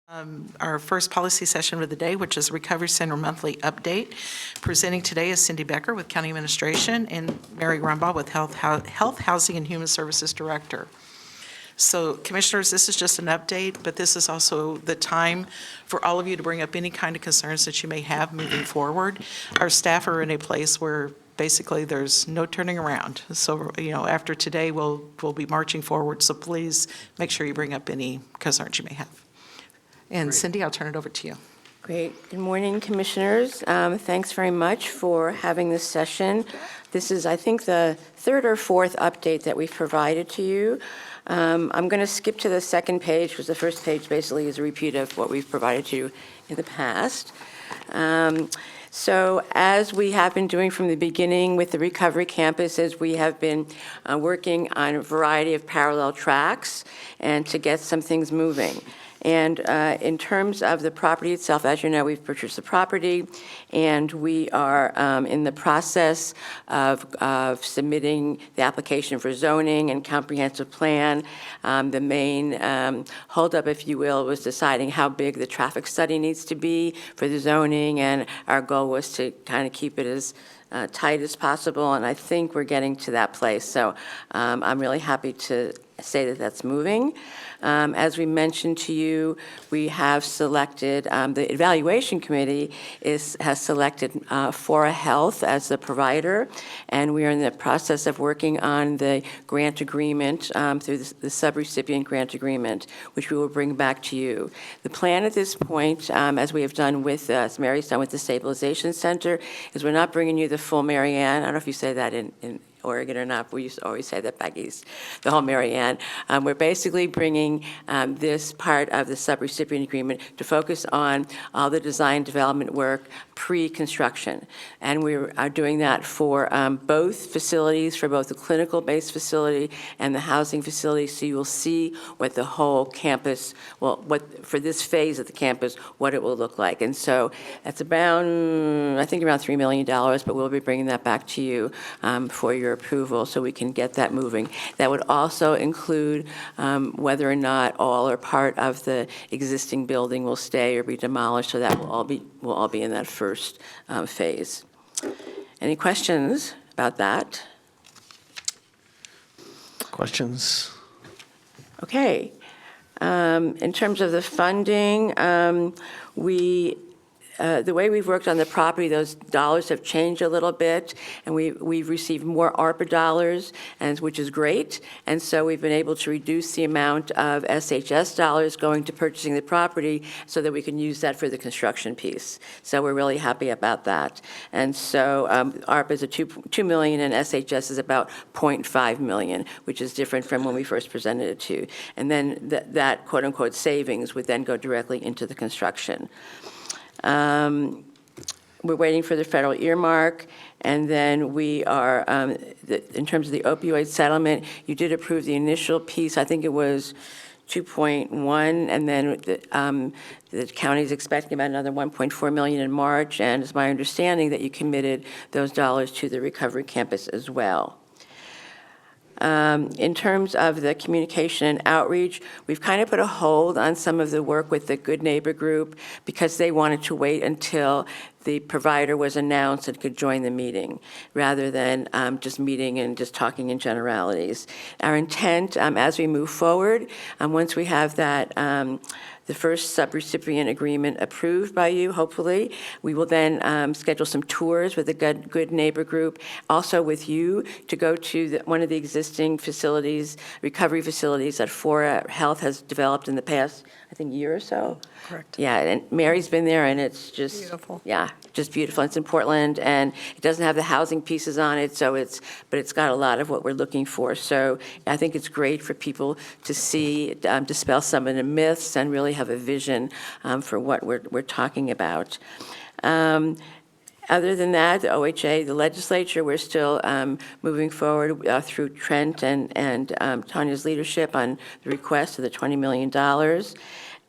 Our first policy session of the day, which is Recovery Center Monthly Update. Presenting today is Cindy Becker with County Administration and Mary Rumbaugh with Health, Housing, and Human Services Director. So, Commissioners, this is just an update, but this is also the time for all of you to bring up any kind of concerns that you may have moving forward. Our staff are in a place where basically there's no turning around. So, after today, we'll be marching forward, so please make sure you bring up any concerns you may have. And Cindy, I'll turn it over to you. Great. Good morning, Commissioners. Thanks very much for having this session. This is, I think, the third or fourth update that we've provided to you. I'm going to skip to the second page because the first page basically is a repeat of what we've provided to you in the past. So as we have been doing from the beginning with the Recovery Campuses, we have been working on a variety of parallel tracks and to get some things moving. And in terms of the property itself, as you know, we've purchased the property, and we are in the process of submitting the application for zoning and comprehensive plan. The main holdup, if you will, was deciding how big the traffic study needs to be for the zoning, and our goal was to kind of keep it as tight as possible, and I think we're getting to that place. So I'm really happy to say that that's moving. As we mentioned to you, we have selected, the evaluation committee has selected Fora Health as the provider, and we are in the process of working on the grant agreement through the subrecipient grant agreement, which we will bring back to you. The plan at this point, as we have done with, as Mary's done with the Stabilization Center, is we're not bringing you the full Mary Ann. I don't know if you say that in Oregon or not, but we used to always say that back east, the whole Mary Ann. We're basically bringing this part of the subrecipient agreement to focus on all the design development work pre-construction. And we are doing that for both facilities, for both the clinical-based facility and the housing facility, so you will see what the whole campus, for this phase of the campus, what it will look like. And so that's about, I think around $3 million, but we'll be bringing that back to you for your approval so we can get that moving. That would also include whether or not all or part of the existing building will stay or be demolished, so that will all be in that first phase. Any questions about that? Questions? Okay. In terms of the funding, the way we've worked on the property, those dollars have changed a little bit, and we've received more ARPA dollars, which is great. And so we've been able to reduce the amount of SHS dollars going to purchasing the property so that we can use that for the construction piece. So we're really happy about that. And so ARPA is $2 million, and SHS is about $0.5 million, which is different from when we first presented it to you. And then that quote-unquote savings would then go directly into the construction. We're waiting for the federal earmark, and then we are, in terms of the opioid settlement, you did approve the initial piece. I think it was 2.1, and then the county's expecting about another 1.4 million in March, and it's my understanding that you committed those dollars to the recovery campus as well. In terms of the communication and outreach, we've kind of put a hold on some of the work with the Good Neighbor Group because they wanted to wait until the provider was announced and could join the meeting, rather than just meeting and just talking in generalities. Our intent, as we move forward, once we have that the first subrecipient agreement approved by you, hopefully, we will then schedule some tours with the Good Neighbor Group, also with you, to go to one of the existing facilities, recovery facilities that Fora Health has developed in the past, I think, year or so. Correct. Yeah, and Mary's been there, and it's just beautiful. Yeah, just beautiful. It's in Portland, and it doesn't have the housing pieces on it, but it's got a lot of what we're looking for. So I think it's great for people to see, dispel some of the myths, and really have a vision for what we're talking about. Other than that, the OHA, the legislature, we're still moving forward through Trent and Tanya's leadership on the request of the $20 million.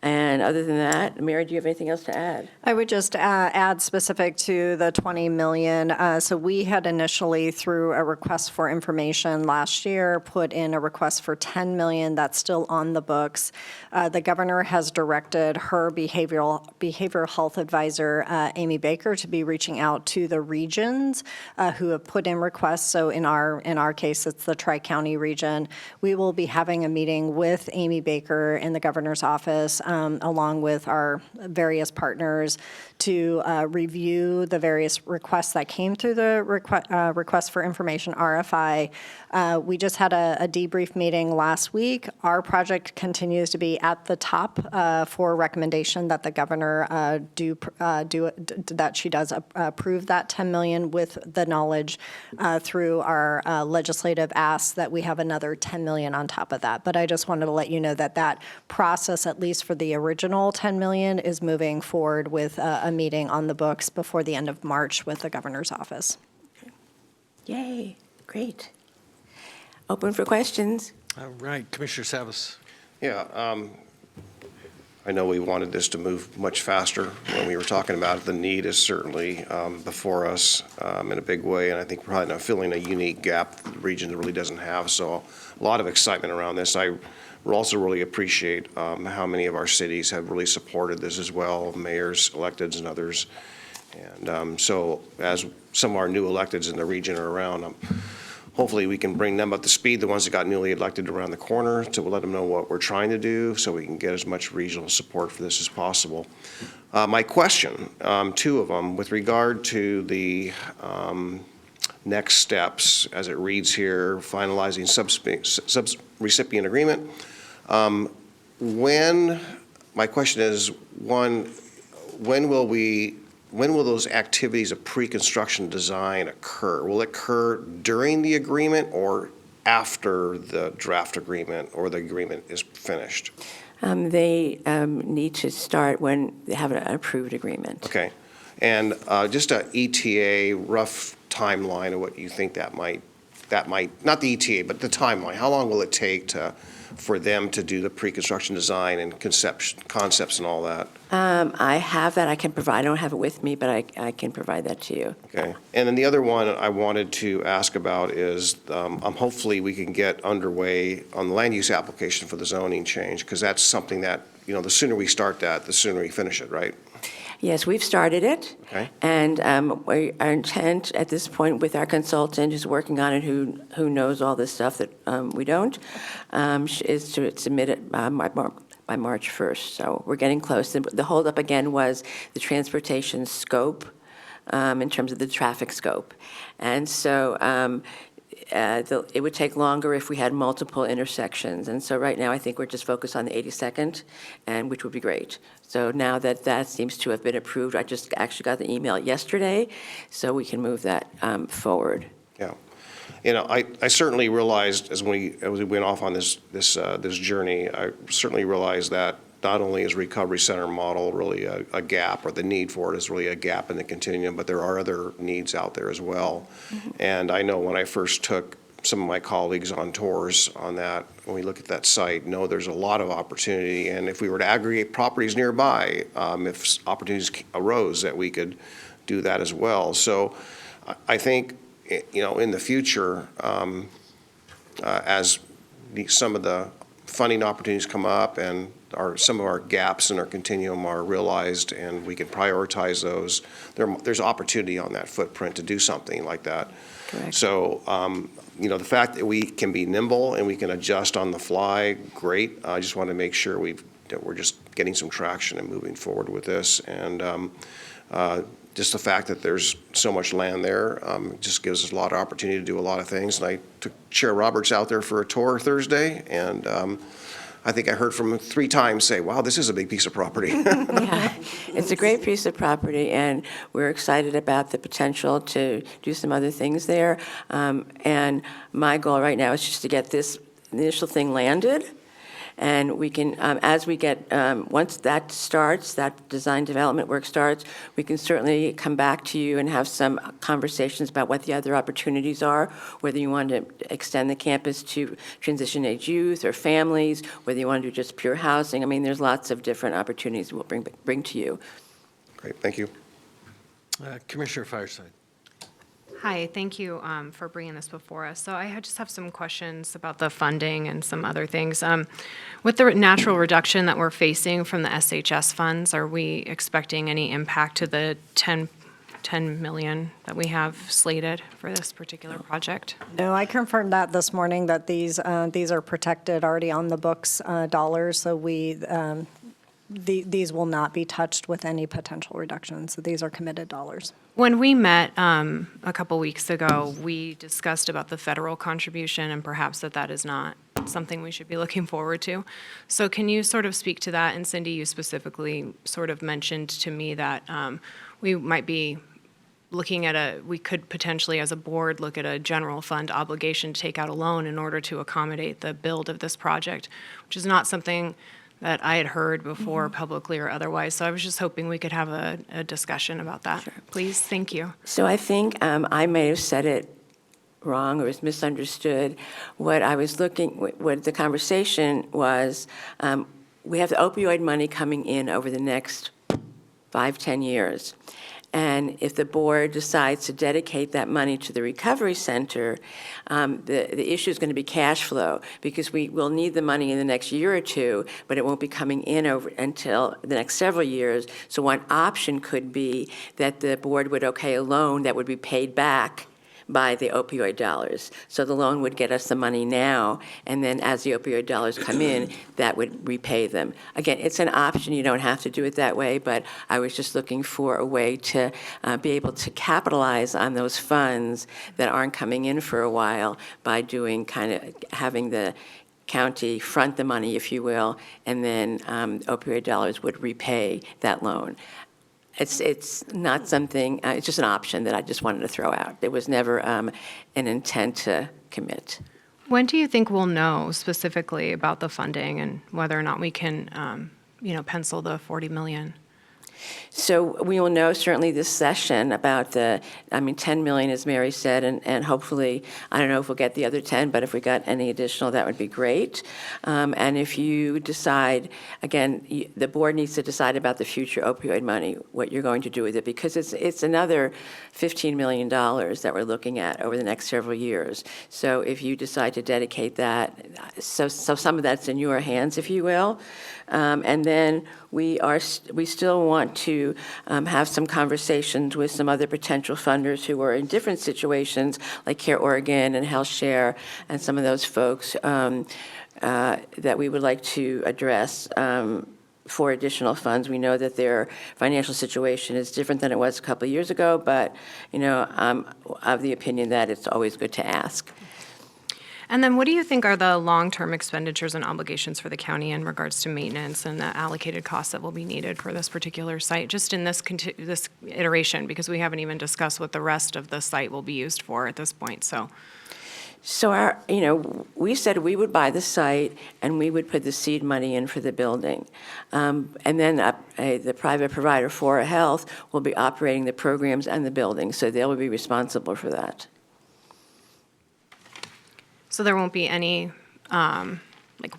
And other than that, Mary, do you have anything else to add? I would just add specific to the 20 million. So we had initially, through a request for information last year, put in a request for 10 million. That's still on the books. The governor has directed her behavioral health advisor, Amy Baker, to be reaching out to the regions who have put in requests. So in our case, it's the Tri-County region. We will be having a meeting with Amy Baker in the governor's office, along with our various partners, to review the various requests that came through the request for information, RFI. We just had a debrief meeting last week. Our project continues to be at the top for recommendation that the governor that she does approve that 10 million, with the knowledge through our legislative ask that we have another 10 million on top of that. But I just wanted to let you know that that process, at least for the original 10 million, is moving forward with a meeting on the books before the end of March with the governor's office. Yay, great. Open for questions. All right, Commissioner Savas. Yeah, I know we wanted this to move much faster when we were talking about it. The need is certainly before us in a big way, and I think we're probably not filling a unique gap the region really doesn't have. So a lot of excitement around this. I also really appreciate how many of our cities have really supported this as well, mayors, electeds, and others. And so as some of our new electeds in the region are around, hopefully we can bring them up to speed, the ones that got newly elected around the corner, to let them know what we're trying to do so we can get as much regional support for this as possible. My question, two of them, with regard to the next steps, as it reads here, finalizing sub-recipient agreement. My question is, one, when will those activities of pre-construction design occur? Will it occur during the agreement or after the draft agreement or the agreement is finished? They need to start when they have an approved agreement. Okay. And just a ETA rough timeline of what you think that might, not the ETA, but the timeline. How long will it take for them to do the pre-construction design and concepts and all that? I have that. I can provide. I don't have it with me, but I can provide that to you. Okay. And then the other one I wanted to ask about is hopefully we can get underway on the land use application for the zoning change, because that's something that, the sooner we start that, the sooner we finish it, right? Yes, we've started it. Okay. And our intent at this point with our consultant who's working on it, who knows all this stuff that we don't, is to submit it by March 1st. So we're getting close. The holdup again was the transportation scope in terms of the traffic scope. And so it would take longer if we had multiple intersections. And so right now, I think we're just focused on the 82nd, which would be great. So now that seems to have been approved, I just actually got the email yesterday, so we can move that forward. Yeah. I certainly realized as we went off on this journey, I certainly realized that not only is Recovery Center model really a gap, or the need for it is really a gap in the continuum, but there are other needs out there as well. Mm-hmm. And I know when I first took some of my colleagues on tours on that, when we look at that site, there's a lot of opportunity. And if we were to aggregate properties nearby, if opportunities arose, that we could do that as well. So I think, in the future, as some of the funding opportunities come up and some of our gaps in our continuum are realized and we can prioritize those, there's opportunity on that footprint to do something like that. Correct. So, the fact that we can be nimble and we can adjust on the fly, great. I just want to make sure that we're just getting some traction and moving forward with this. And just the fact that there's so much land there just gives us a lot of opportunity to do a lot of things. And I took Chair Roberts out there for a tour Thursday, and I think I heard from him 3 times say, wow, this is a big piece of property. Yeah, it's a great piece of property, and we're excited about the potential to do some other things there. And my goal right now is just to get this initial thing landed, And we can, as we get, once that starts, that design development work starts, we can certainly come back to you and have some conversations about what the other opportunities are, whether you want to extend the campus to transition age youth or families, whether you want to do just pure housing. I mean, there's lots of different opportunities we'll bring to you. Great, thank you. Commissioner Fireside. Hi, thank you for bringing this before us. So just have some questions about the funding and some other things. With the natural reduction that we're facing from the SHS funds, are we expecting any impact to the 10 million that we have slated for this particular project? No, I confirmed that this morning, that these are protected, already on the books dollars, so these will not be touched with any potential reductions. So these are committed dollars. When we met a couple weeks ago, we discussed about the federal contribution and perhaps that is not something we should be looking forward to. So can you sort of speak to that? And Cindy, you specifically sort of mentioned to me that we might be looking at we could potentially, as a board, look at a general fund obligation to take out a loan in order to accommodate the build of this project, which is not something that I had heard before publicly or otherwise. So I was just hoping we could have a discussion about that. Sure. Please, thank you. So I think I may have said it wrong or was misunderstood. What the conversation was, we have the opioid money coming in over the next 5-10 years. And if the board decides to dedicate that money to the recovery center, the issue is going to be cash flow, because we will need the money in the next year or two, but it won't be coming in until the next several years. So one option could be that the board would okay a loan that would be paid back by the opioid dollars. So the loan would get us the money now, and then as the opioid dollars come in, that would repay them. Again, it's an option. You don't have to do it that way, but I was just looking for a way to be able to capitalize on those funds that aren't coming in for a while by having the county front the money, if you will, and then opioid dollars would repay that loan. It's not something, it's just an option that I just wanted to throw out. There was never an intent to commit. When do you think we'll know specifically about the funding and whether or not we can, pencil the 40 million? So we will know certainly this session about 10 million, as Mary said, and hopefully, I don't know if we'll get the other 10, but if we got any additional, that would be great. And if you decide, again, the board needs to decide about the future opioid money, what you're going to do with it, because it's another $15 million that we're looking at over the next several years. So if you decide to dedicate that, so some of that's in your hands, if you will. And then we still want to have some conversations with some other potential funders who are in different situations, like Care Oregon and HealthShare, and some of those folks that we would like to address for additional funds. We know that their financial situation is different than it was a couple of years ago, but I'm of the opinion that it's always good to ask. And then what do you think are the long-term expenditures and obligations for the county in regards to maintenance and the allocated costs that will be needed for this particular site, just in this iteration, because we haven't even discussed what the rest of the site will be used for at this point, So we said we would buy the site and we would put the seed money in for the building. And then the private provider, Fora Health, will be operating the programs and the building, so they'll be responsible for that. So there won't be any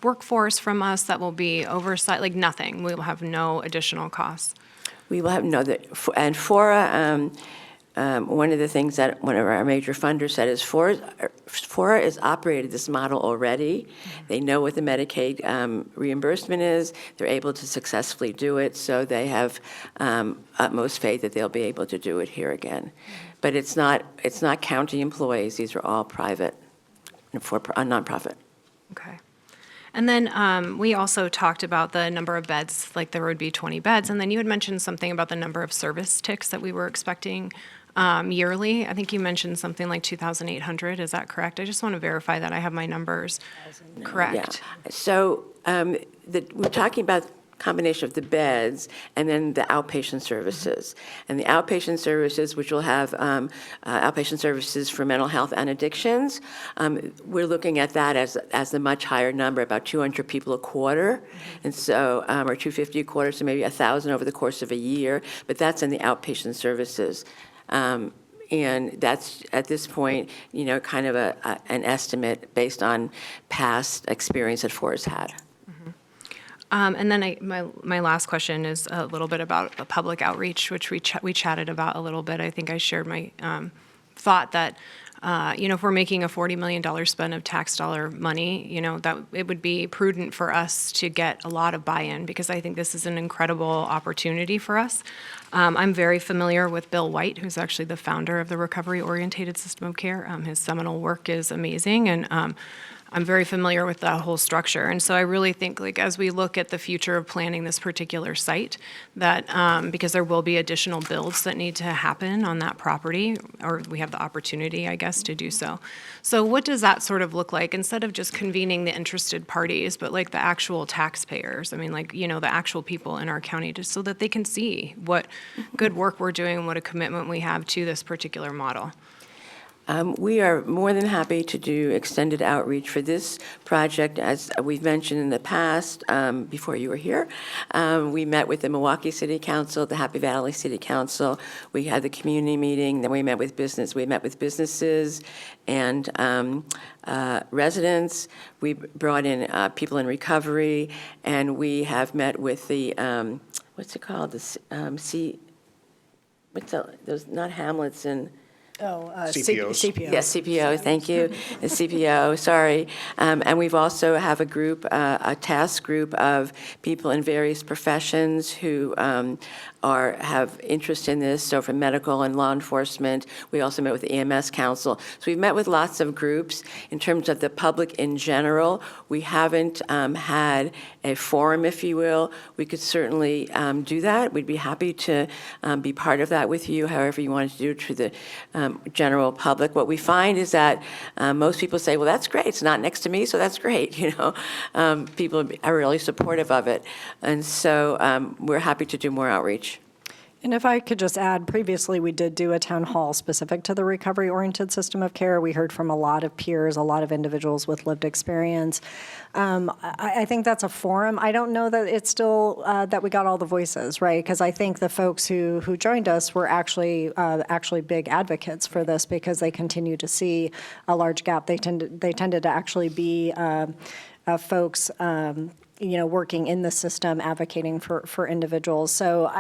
workforce from us that will be oversight, nothing. We will have no additional costs. We will have and Fora, one of the things that one of our major funders said is Fora has operated this model already. They know what the Medicaid reimbursement is. They're able to successfully do it, so they have utmost faith that they'll be able to do it here again. But it's not county employees. These are all private. For a nonprofit. Okay. And then we also talked about the number of beds, like there would be 20 beds. And then you had mentioned something about the number of service ticks that we were expecting yearly. I think you mentioned something like 2,800. Is that correct? I just want to verify that I have my numbers correct. Yeah. So we're talking about combination of the beds and then the outpatient services. And the outpatient services, which will have outpatient services for mental health and addictions, we're looking at that as a much higher number, about 200 people a quarter, and so, or 250 a quarter, so maybe 1,000 over the course of a year, but that's in the outpatient services. And that's, at this point, kind of an estimate based on past experience that Forest had. And then my last question is a little bit about public outreach, which we chatted about a little bit. I think I shared my thought that, if we're making a $40 million spend of tax dollar money, that it would be prudent for us to get a lot of buy-in, because I think this is an incredible opportunity for us. I'm very familiar with Bill White, who's actually the founder of the Recovery-Oriented System of Care. His seminal work is amazing, and I'm very familiar with that whole structure. And so I really think, as we look at the future of planning this particular site, that because there will be additional builds that need to happen on that property, or we have the opportunity, I guess, to do so. So what does that sort of look like, instead of just convening the interested parties, but the actual taxpayers? I mean, the actual people in our county, just so that they can see what good work we're doing and what a commitment we have to this particular model. We are more than happy to do extended outreach for this project. As we've mentioned in the past, before you were here, we met with the Milwaukee City Council, the Happy Valley City Council. We had the community meeting, then we met with businesses and residents. We brought in people in recovery, and we have met with the, what's it called? Those, not Hamlets and... CPOs. CPO. Yes, CPO, thank you. The CPO, sorry. And we've also have a group, a task group of people in various professions who have interest in this, so from medical and law enforcement. We also met with the EMS Council. So we've met with lots of groups. In terms of the public in general, we haven't had a forum, if you will. We could certainly do that. We'd be happy to be part of that with you, however you want to do it to the general public. What we find is that most people say, well, that's great. It's not next to me, so that's great. People are really supportive of it. And so we're happy to do more outreach. And if I could just add, previously we did do a town hall specific to the recovery-oriented system of care. We heard from a lot of peers, a lot of individuals with lived experience. I think that's a forum. I don't know that it's still that we got all the voices, right? Because I think the folks who joined us were actually big advocates for this, because they continue to see a large gap. They tended to actually be folks working in the system, advocating for individuals. So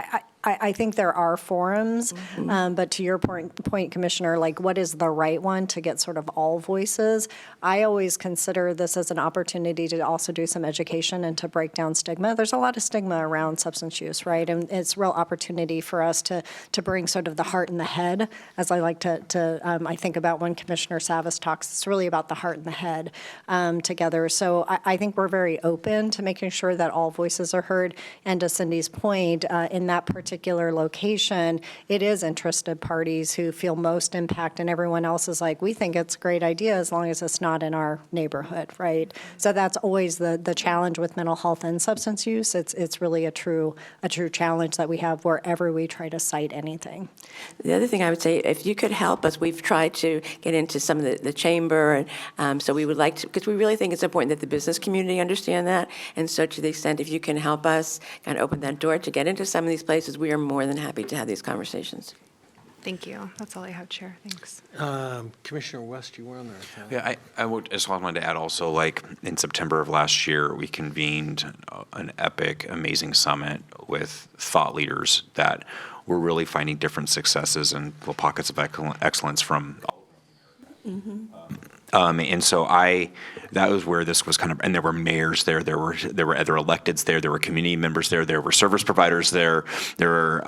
I think there are forums, but to your point, Commissioner, what is the right one to get sort of all voices? I always consider this as an opportunity to also do some education and to break down stigma. There's a lot of stigma around substance use, right? And it's a real opportunity for us to bring sort of the heart and the head, as I like to I think about when Commissioner Savas talks. It's really about the heart and the head together. So I think we're very open to making sure that all voices are heard. And to Cindy's point, in that particular location, it is interested parties who feel most impact, and everyone else is like, we think it's a great idea as long as it's not in our neighborhood, right? So that's always the challenge with mental health and substance use. It's really a true challenge that we have wherever we try to cite anything. The other thing I would say, if you could help us, we've tried to get into some of the chamber, and so we would like to, because we really think it's important that the business community understand that, and so to the extent if you can help us kind of open that door to get into some of these places, we are more than happy to have these conversations. Thank you. That's all I have, Chair. Thanks. Commissioner West, you were on there. Yeah, I would just wanted to add also, in September of last year, we convened an epic, amazing summit with thought leaders that were really finding different successes and little pockets of excellence from. And so that was where this was kind of, and there were mayors there, there were other electeds there were community members there were service providers there were,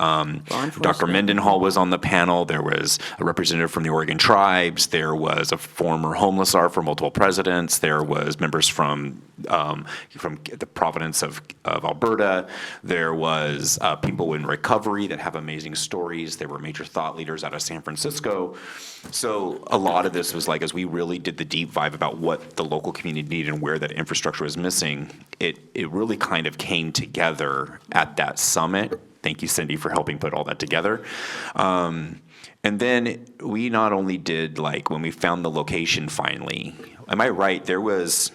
Dr. Mendenhall was on the panel, there was a representative from the Oregon tribes, there was a former homeless czar for multiple presidents, there was members from from the Providence of Alberta. There was people in recovery that have amazing stories. There were major thought leaders out of San Francisco. So a lot of this was like, as we really did the deep dive about what the local community needed and where that infrastructure was missing, it really kind of came together at that summit. Thank you, Cindy, for helping put all that together. And then we not only did, like, when we found the location finally, am I right, there was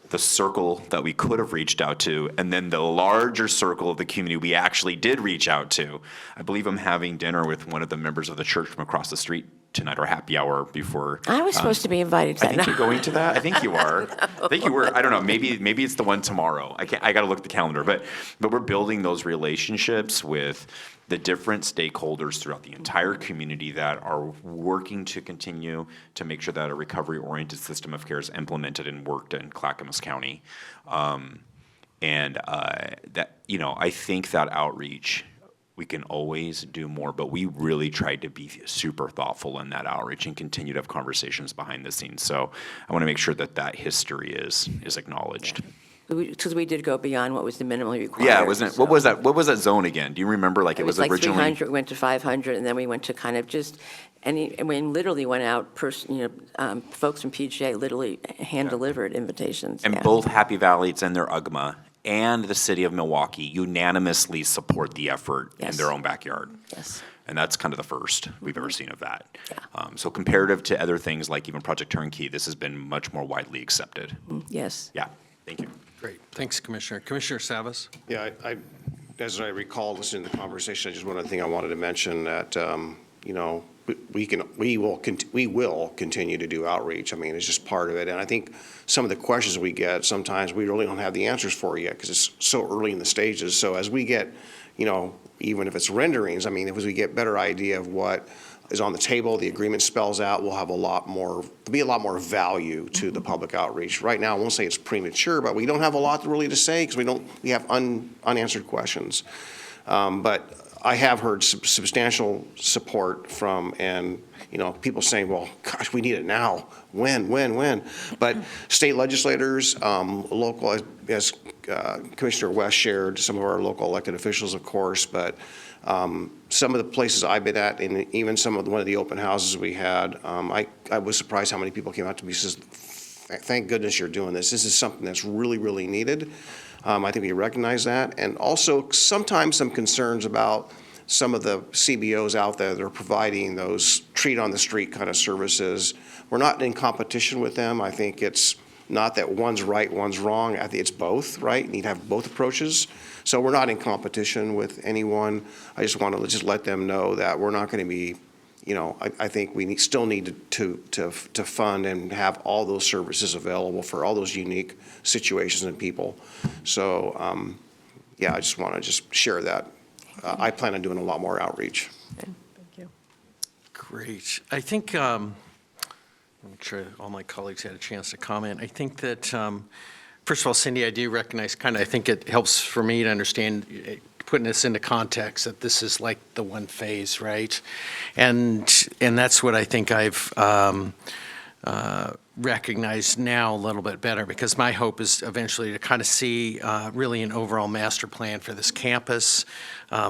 the circle that we could have reached out to, and then the larger circle of the community we actually did reach out to. I believe I'm having dinner with one of the members of the church from across the street tonight, or happy hour before. I was supposed to be invited to I that. think you're going to that. I think you are. I think you were. I don't know. Maybe it's the one tomorrow. I got to look at the calendar. But we're building those relationships with the different stakeholders throughout the entire community that are working to continue to make sure that a recovery-oriented system of care is implemented and worked in Clackamas County. That, you know, I think that outreach, we can always do more, but we really tried to be super thoughtful in that outreach and continue to have conversations behind the scenes. So I want to make sure that that history is acknowledged. Because we did go beyond what was the minimally required. Yeah, wasn't it? What was that? What was that zone again? Do you remember? Like It was like originally 300, we went to 500, and then we went to kind of just, and we literally went out, folks from PGA literally hand-delivered invitations. And yeah. both Happy Valley, it's in their UGMA, and the city of Milwaukee unanimously support the effort in Yes. their own backyard. Yes. And that's kind of the first we've ever seen of that. Yeah. So comparative to other things like even Project Turnkey, this has been much more widely accepted. Yes. Yeah, thank you. Great. Thanks, Commissioner. Commissioner Savas? Yeah, as I recall listening to the conversation, just one other thing I wanted to mention that, you know, we will continue to do outreach. I mean, it's just part of it. And I think some of the questions we get, sometimes we really don't have the answers for yet because it's so early in the stages. So as we get, you know, even if it's renderings, I mean, as we get better idea of what is on the table, the agreement spells out, we'll have a lot more value to the public outreach. Right now, I won't say it's premature, but we don't have a lot really to say because we have unanswered questions. But I have heard substantial support from, and, you know, people saying, well, gosh, we need it now. When? But state legislators, local, as Commissioner West shared, some of our local elected officials, of course, but some of the places I've been at, and even one of the open houses we had, I was surprised how many people came out to me and says, thank goodness you're doing this. This is something that's really, really needed. I think we recognize that. And also sometimes some concerns about some of the CBOs out there that are providing those treat on the street kind of services. We're not in competition with them. I think it's not that one's right, one's wrong. I think it's both, right? You need to have both approaches. So we're not in competition with anyone. I just want to just let them know that we're not going to be, you know, I think we still need to fund and have all those services available for all those unique situations and people. So, yeah, I just want to just share that. I plan on doing a lot more outreach. Thank you. Great. I think, I'm sure all my colleagues had a chance to comment. I think that, first of all, Cindy, I do recognize I think it helps for me to understand, putting this into context, that this is like the one phase, right? And that's what I think I've recognized now a little bit better, because my hope is eventually to kind of see really an overall master plan for this campus.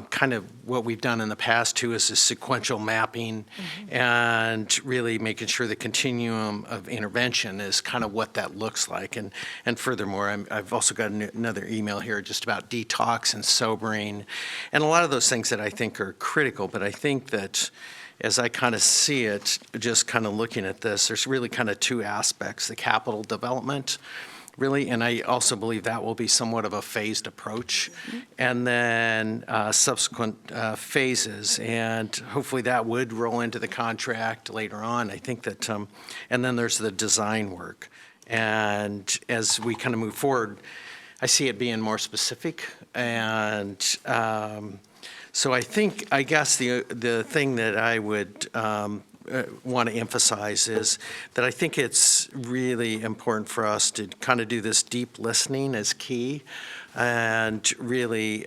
Kind of what we've done in the past too is a sequential mapping and really making sure the continuum of intervention is kind of what that looks like. And furthermore, I've also got another email here just about detox and sobering and a lot of those things that I think are critical. But I think that as I kind of see it, just kind of looking at this, there's really kind of two aspects: the capital development, really, and I also believe that will be somewhat of a phased approach, and then subsequent phases, and hopefully that would roll into the contract later on. I think that, and then there's the design work, and as we kind of move forward, I see it being more specific, and so I guess the thing that I would want to emphasize is that I think it's really important for us to kind of do this deep listening as key, and really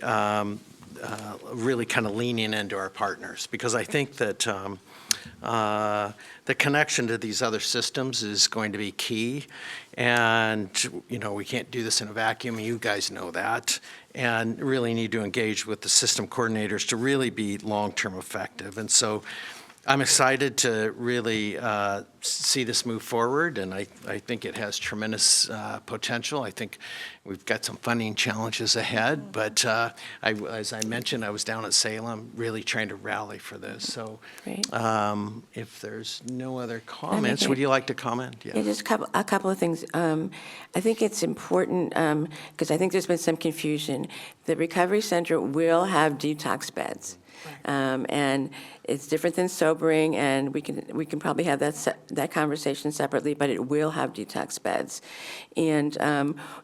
really kind of leaning into our partners, because I think that the connection to these other systems is going to be key. And, we can't do this in a vacuum. You guys know that. And really need to engage with the system coordinators to really be long-term effective. And so I'm excited to really see this move forward, and I think it has tremendous potential. I think we've got some funding challenges ahead, but as I mentioned, I was down at Salem really trying to rally for this. So Great. If there's no other comments, would you like to comment? Yeah, just a couple of things. I think it's important, because I think there's been some confusion. The Recovery Center will have detox beds. And it's different than sobering, and we can probably have that conversation separately, but it will have detox beds. And,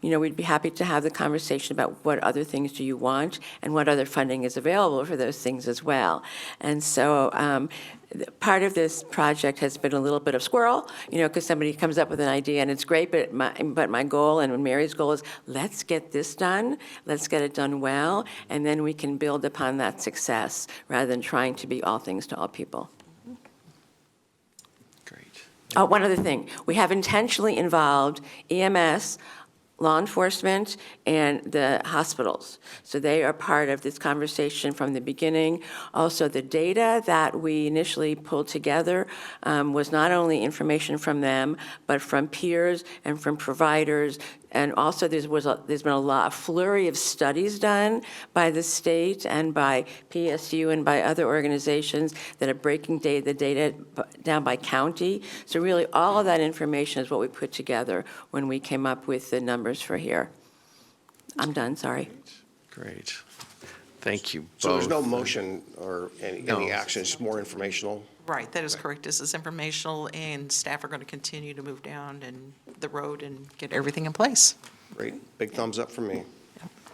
we'd be happy to have the conversation about what other things do you want and what other funding is available for those things as well. And so part of this project has been a little bit of squirrel, because somebody comes up with an idea and it's great, but my goal and Mary's goal is let's get this done, let's get it done well, and then we can build upon that success rather than trying to be all things to all people. Great. Oh, one other thing. We have intentionally involved EMS, law enforcement, and the hospitals. So they are part of this conversation from the beginning. Also, the data that we initially pulled together was not only information from them, but from peers and from providers. And also, there's been a flurry of studies done by the state and by PSU and by other organizations that are breaking the data down by county. So really, all of that information is what we put together when we came up with the numbers for here. I'm done, sorry. Great. Thank you both. So there's no motion or any No. action, it's more informational? Right, that is correct. This is informational, and staff are going to continue to move down and the road and get everything in place. Great, big thumbs up from me.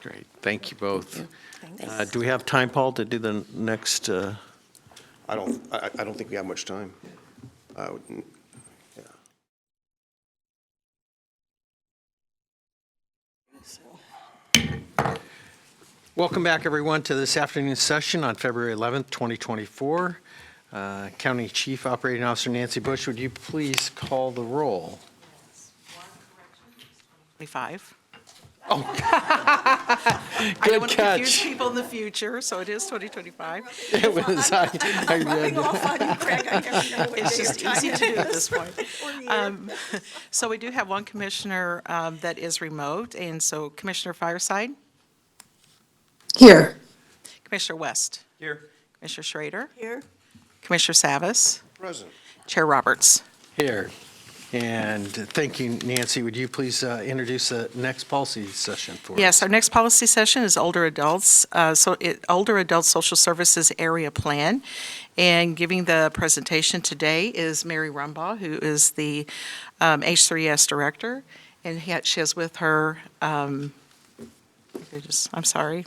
Great. Thank you both. Thanks. Do we have time, Paul, to do the next? I don't think we have much time. Yeah. Welcome back, everyone, to this afternoon's session on February 11th, 2024. County Chief Operating Officer Nancy Bush, would you please call the roll? 25. Oh. I don't Good want to confuse catch. people in the future, so it is 2025. It was, I It's just easy to do at this point. So we do have one commissioner that is remote, and so Commissioner Fireside, Here. Commissioner West, Here. Commissioner Schrader, Here. Commissioner Savas, Present. Chair Roberts. Here. And thank you, Nancy. Would you please introduce the next policy session for us? Yes, our next policy session is older adults, older adult social services area plan. And giving the presentation today is Mary Rumbaugh, who is the H3S director. And she has with her, I'm sorry,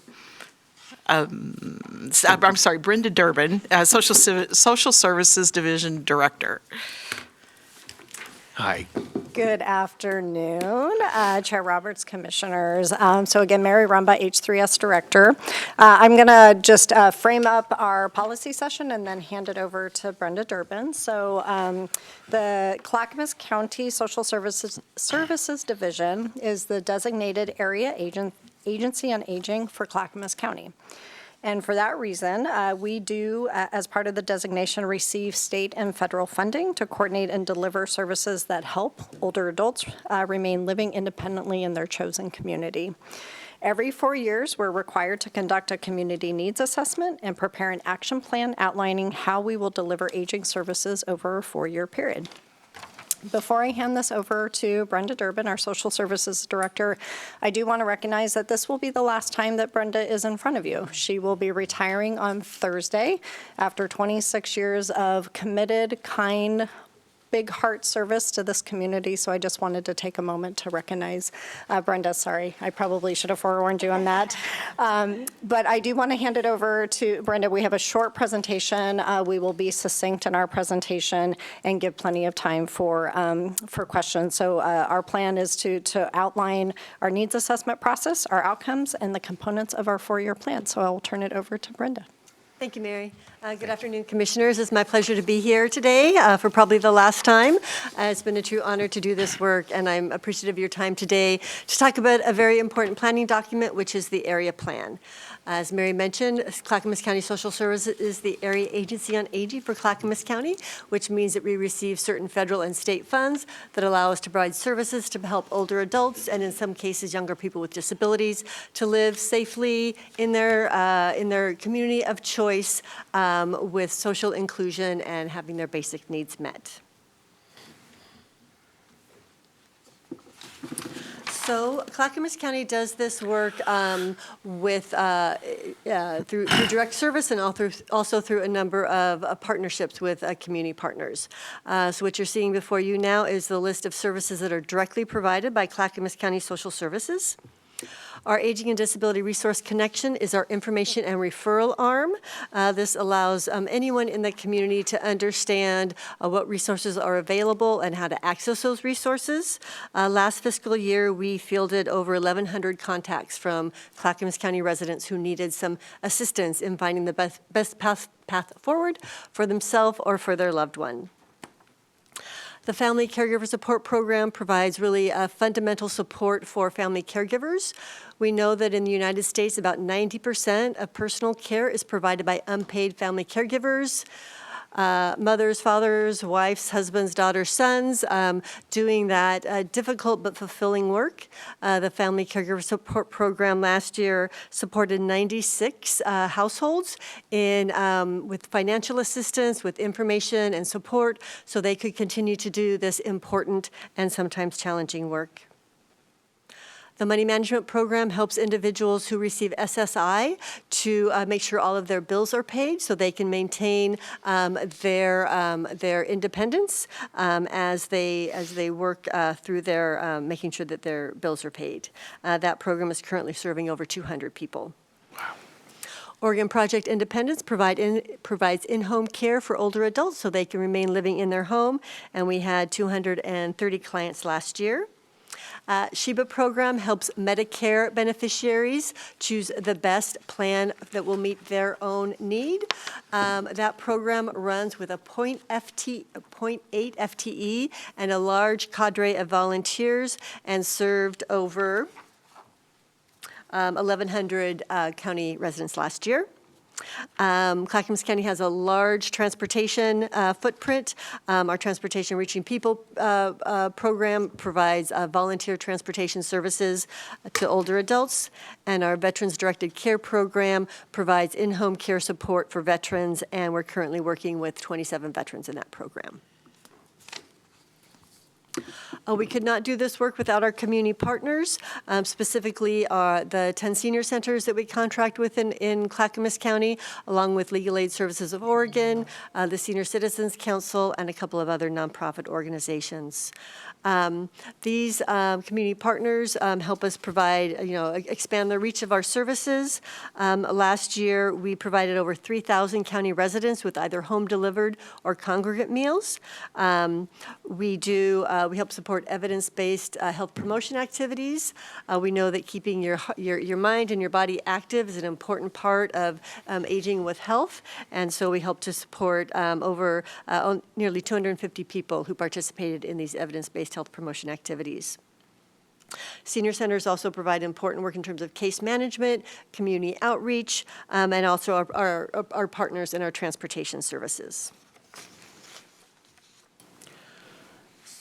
Brenda Durbin, Social Services Division Director. Hi. Good afternoon, Chair Roberts, Commissioners. So again, Mary Rumbaugh, H3S Director. I'm going to just frame up our policy session and then hand it over to Brenda Durbin. So the Clackamas County Social Services Division is the designated area agency on aging for Clackamas County. And for that reason, we do, as part of the designation, receive state and federal funding to coordinate and deliver services that help older adults remain living independently in their chosen community. Every 4 years, we're required to conduct a community needs assessment and prepare an action plan outlining how we will deliver aging services over a 4-year period. Before I hand this over to Brenda Durbin, our Social Services Director, I do want to recognize that this will be the last time that Brenda is in front of you. She will be retiring on Thursday after 26 years of committed, kind, big heart service to this community, so I just wanted to take a moment to recognize Brenda. Sorry, I probably should have forewarned you on that. But I do want to hand it over to Brenda. We have a short presentation. We will be succinct in our presentation and give plenty of time for questions. So our plan is to outline our needs assessment process, our outcomes, and the components of our four-year plan. So I'll turn it over to Brenda. Thank you, Mary. Good afternoon, Commissioners. It's my pleasure to be here today for probably the last time. It's been a true honor to do this work, and I'm appreciative of your time today to talk about a very important planning document, which is the area plan. As Mary mentioned, Clackamas County Social Services is the area agency on aging for Clackamas County, which means that we receive certain federal and state funds that allow us to provide services to help older adults, and in some cases, younger people with disabilities, to live safely in their community of choice with social inclusion and having their basic needs met. So Clackamas County does this work through direct service and also through a number of partnerships with community partners. So what you're seeing before you now is the list of services that are directly provided by Clackamas County Social Services. Our Aging and Disability Resource Connection is our information and referral arm. This allows anyone in the community to understand what resources are available and how to access those resources. Last fiscal year, we fielded over 1,100 contacts from Clackamas County residents who needed some assistance in finding the best path forward for themselves or for their loved one. The Family Caregiver Support Program provides really fundamental support for family caregivers. We know that in the United States, about 90% of personal care is provided by unpaid family caregivers. Mothers, fathers, wives, husbands, daughters, sons, doing that difficult but fulfilling work. The Family Caregiver Support Program last year supported 96 households with financial assistance, with information and support, so they could continue to do this important and sometimes challenging work. The Money Management Program helps individuals who receive SSI to make sure all of their bills are paid so they can maintain their independence as they work through their making sure that their bills are paid. That program is currently serving over 200 people. Wow. Oregon Project Independence provides in-home care for older adults so they can remain living in their home, and we had 230 clients last year. SHEBA program helps Medicare beneficiaries choose the best plan that will meet their own need. That program runs with a 0.8 FTE and a large cadre of volunteers and served over 1,100 county residents last year. Clackamas County has a large transportation footprint. Our Transportation Reaching People program provides volunteer transportation services to older adults, and our Veterans Directed Care program provides in-home care support for veterans, and we're currently working with 27 veterans in that program. We could not do this work without our community partners, specifically the 10 senior centers that we contract with in Clackamas County, along with Legal Aid Services of Oregon, the Senior Citizens Council, and a couple of other nonprofit organizations. These community partners help us provide, expand the reach of our services. Last year, we provided over 3,000 county residents with either home-delivered or congregate meals. We help support evidence-based health promotion activities. We know that keeping your mind and your body active is an important part of aging with health, and so we help to support over nearly 250 people who participated in these evidence-based health promotion activities. Senior centers also provide important work in terms of case management, community outreach, and also our partners in our transportation services.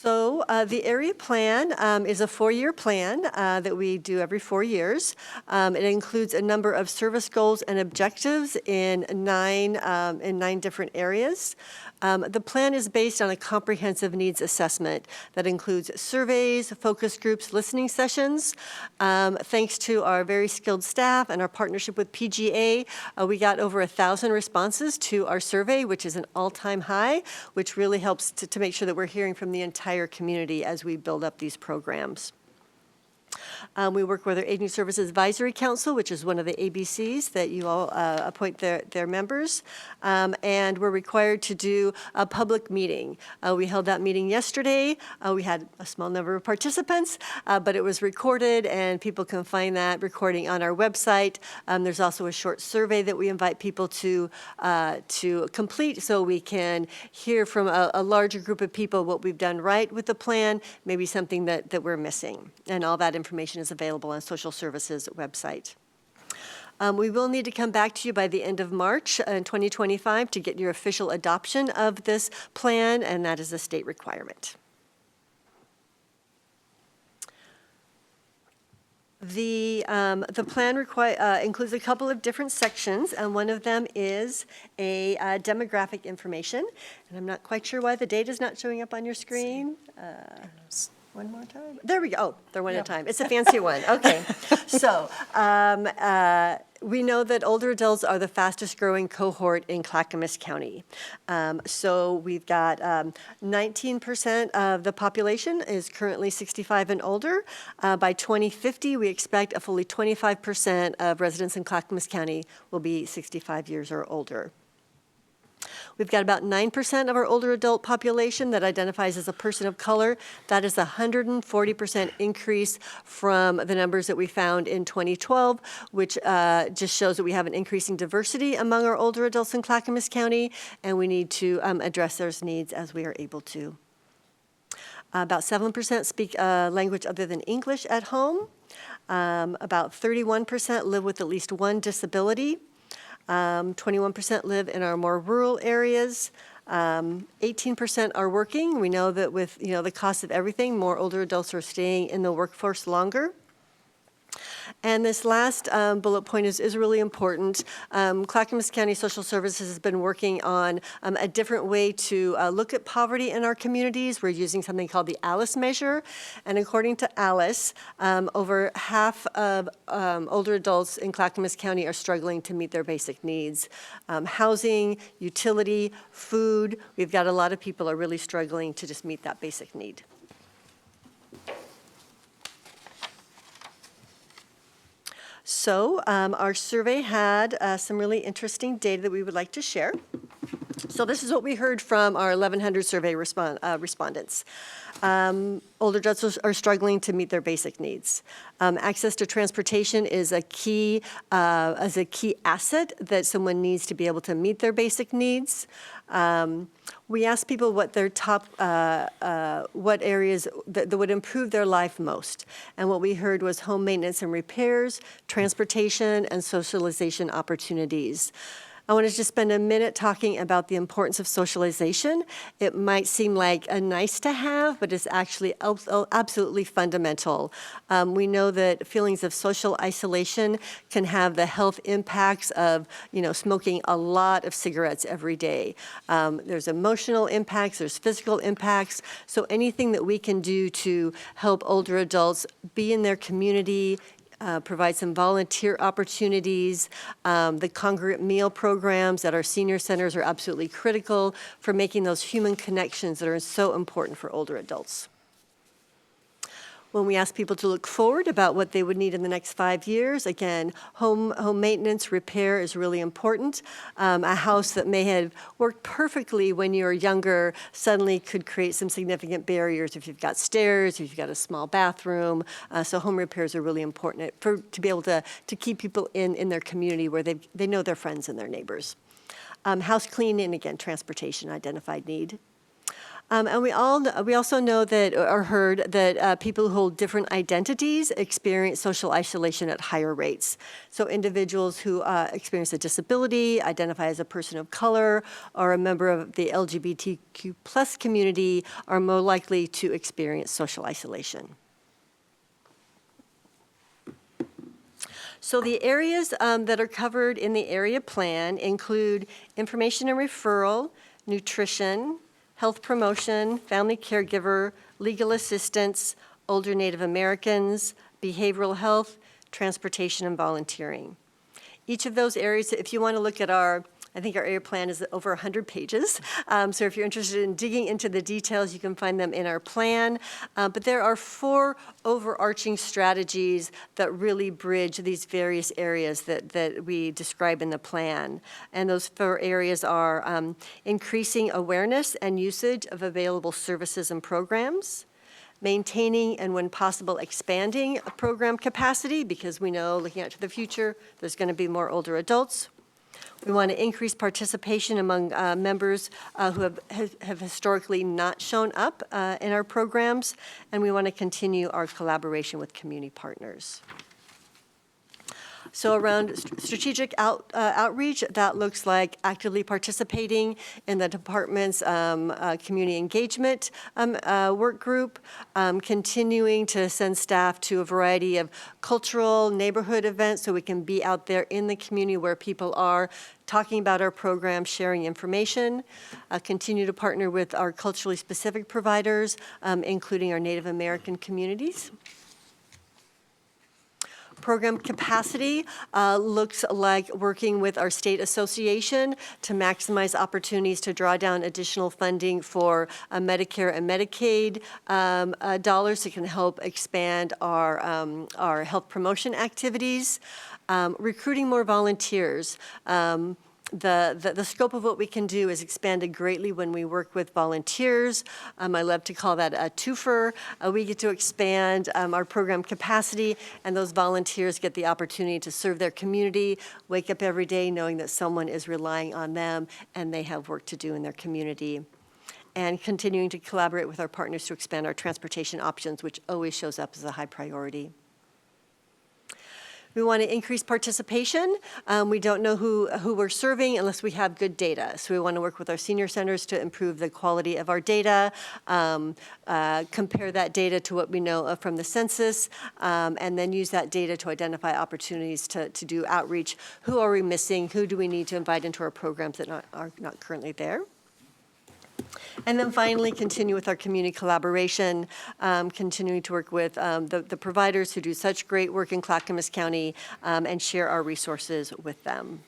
So the area plan is a 4-year plan that we do every 4 years. It includes a number of service goals and objectives in 9 different areas. The plan is based on a comprehensive needs assessment that includes surveys, focus groups, listening sessions. Thanks to our very skilled staff and our partnership with PGA, we got over 1,000 responses to our survey, which is an all-time high, which really helps to make sure that we're hearing from the entire community as we build up these programs. We work with our Aging Services Advisory Council, which is one of the ABCs that you all appoint their members. And we're required to do a public meeting. We held that meeting yesterday. We had a small number of participants, but it was recorded, and people can find that recording on our website. There's also a short survey that we invite people to complete, so we can hear from a larger group of people what we've done right with the plan, maybe something that we're missing. And all that information is available on Social Services website. We will need to come back to you by the end of March in 2025 to get your official adoption of this plan, and that is a state requirement. The plan includes a couple of different sections, and one of them is a demographic information. And I'm not quite sure why the data is not showing up on your screen. One more time. There we go. Oh, they're one at a time. It's a fancy one. Okay. So we know that older adults are the fastest growing cohort in Clackamas County. So we've got 19% of the population is currently 65 and older. By 2050, we expect a fully 25% of residents in Clackamas County will be 65 years or older. We've got about 9% of our older adult population that identifies as a person of color. That is a 140% increase from the numbers that we found in 2012, which just shows that we have an increasing diversity among our older adults in Clackamas County, and we need to address those needs as we are able to. About 7% speak language other than English at home. About 31% live with at least one disability. 21% live in our more rural areas. 18% are working. We know that with the cost of everything, more older adults are staying in the workforce longer. And this last bullet point is really important. Clackamas County Social Services has been working on a different way to look at poverty in our communities. We're using something called the ALICE measure. And according to ALICE, over half of older adults in Clackamas County are struggling to meet their basic needs. Housing, utility, food. We've got a lot of people are really struggling to just meet that basic need. So our survey had some really interesting data that we would like to share. So this is what we heard from our 1,100 survey respondents. Older adults are struggling to meet their basic needs. Access to transportation is a key asset that someone needs to be able to meet their basic needs. We asked people what their top, what areas that would improve their life most. And what we heard was home maintenance and repairs, transportation, and socialization opportunities. I want to just spend a minute talking about the importance of socialization. It might seem like a nice to have, but it's actually absolutely fundamental. We know that feelings of social isolation can have the health impacts of, smoking a lot of cigarettes every day. There's emotional impacts, there's physical impacts. So anything that we can do to help older adults be in their community, provide some volunteer opportunities. The congruent meal programs at our senior centers are absolutely critical for making those human connections that are so important for older adults. When we ask people to look forward about what they would need in the next 5 years, again, home maintenance, repair is really important. A house that may have worked perfectly when you were younger suddenly could create some significant barriers if you've got stairs, if you've got a small bathroom. So home repairs are really important to be able to keep people in their community where they know their friends and their neighbors. House cleaning, again, transportation, identified need. And we also know that, or heard that people who hold different identities experience social isolation at higher rates. So individuals who experience a disability, identify as a person of color, or a member of the LGBTQ plus community are more likely to experience social isolation. So the areas that are covered in the area plan include information and referral, nutrition, health promotion, family caregiver, legal assistance, older Native Americans, behavioral health, transportation, and volunteering. Each of those areas, if you want to look at I think our area plan is over 100 pages. So if you're interested in digging into the details, you can find them in our plan. But there are 4 overarching strategies that really bridge these various areas that we describe in the plan. And those 4 areas are increasing awareness and usage of available services and programs, maintaining and when possible expanding program capacity, because we know looking out to the future, there's going to be more older adults. We want to increase participation among members who have historically not shown up in our programs, and we want to continue our collaboration with community partners. So around strategic outreach, that looks like actively participating in the department's community engagement work group, continuing to send staff to a variety of cultural neighborhood events so we can be out there in the community where people are talking about our program, sharing information, continue to partner with our culturally specific providers, including our Native American communities. Program capacity looks like working with our state association to maximize opportunities to draw down additional funding for Medicare and Medicaid dollars that can help expand our health promotion activities. Recruiting more volunteers. The scope of what we can do is expanded greatly when we work with volunteers. I love to call that a twofer. We get to expand our program capacity, and those volunteers get the opportunity to serve their community, wake up every day knowing that someone is relying on them and they have work to do in their community. And continuing to collaborate with our partners to expand our transportation options, which always shows up as a high priority. We want to increase participation. We don't know who we're serving unless we have good data. So we want to work with our senior centers to improve the quality of our data, compare that data to what we know from the census, and then use that data to identify opportunities to do outreach. Who are we missing? Who do we need to invite into our programs that are not currently there? And then finally, continue with our community collaboration, continuing to work with the providers who do such great work in Clackamas County and share our resources with them.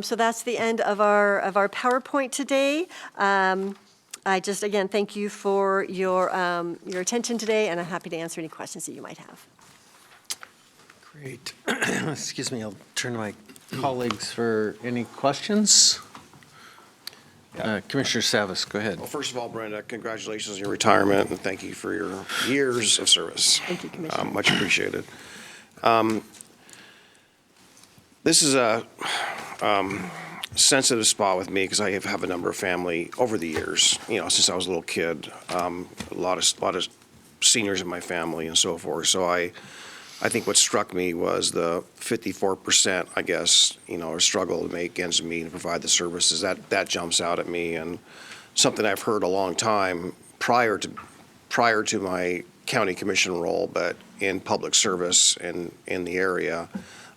So that's the end of our PowerPoint today. I just, again, thank you for your attention today, and I'm happy to answer any questions that you might have. Great. Excuse me, I'll turn to my colleagues for any questions. Commissioner Savas, go ahead. Well, first of all, Brenda, congratulations on your retirement, and thank you for your years of service. Thank you, Commissioner. Much appreciated. This is a sensitive spot with me because I have a number of family over the years, since I was a little kid, a lot of seniors in my family and so forth. So I think what struck me was the 54%, I guess, or struggle to make ends meet and provide the services. That jumps out at me, and something I've heard a long time prior to my county commission role, but in public service in the area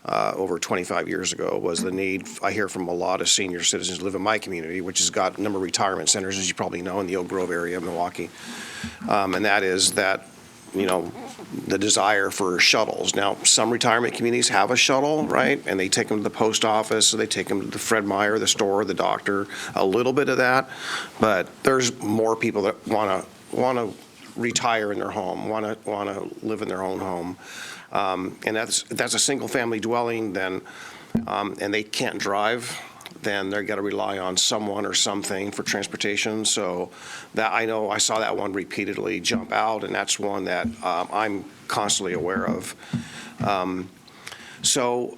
over 25 years ago, was the need. I hear from a lot of senior citizens who live in my community, which has got a number of retirement centers, as you probably know, in the Oak Grove area of Milwaukee, and that is that the desire for shuttles. Now, some retirement communities have a shuttle, right? And they take them to the post office, or they take them to the Fred Meyer, the store, the doctor, a little bit of that. But there's more people that want to retire in their home, want to live in their own home. And that's a single family dwelling, then, and they can't drive, then they're got to rely on someone or something for transportation. So that, I know I saw that one repeatedly jump out, and that's one that I'm constantly aware of. So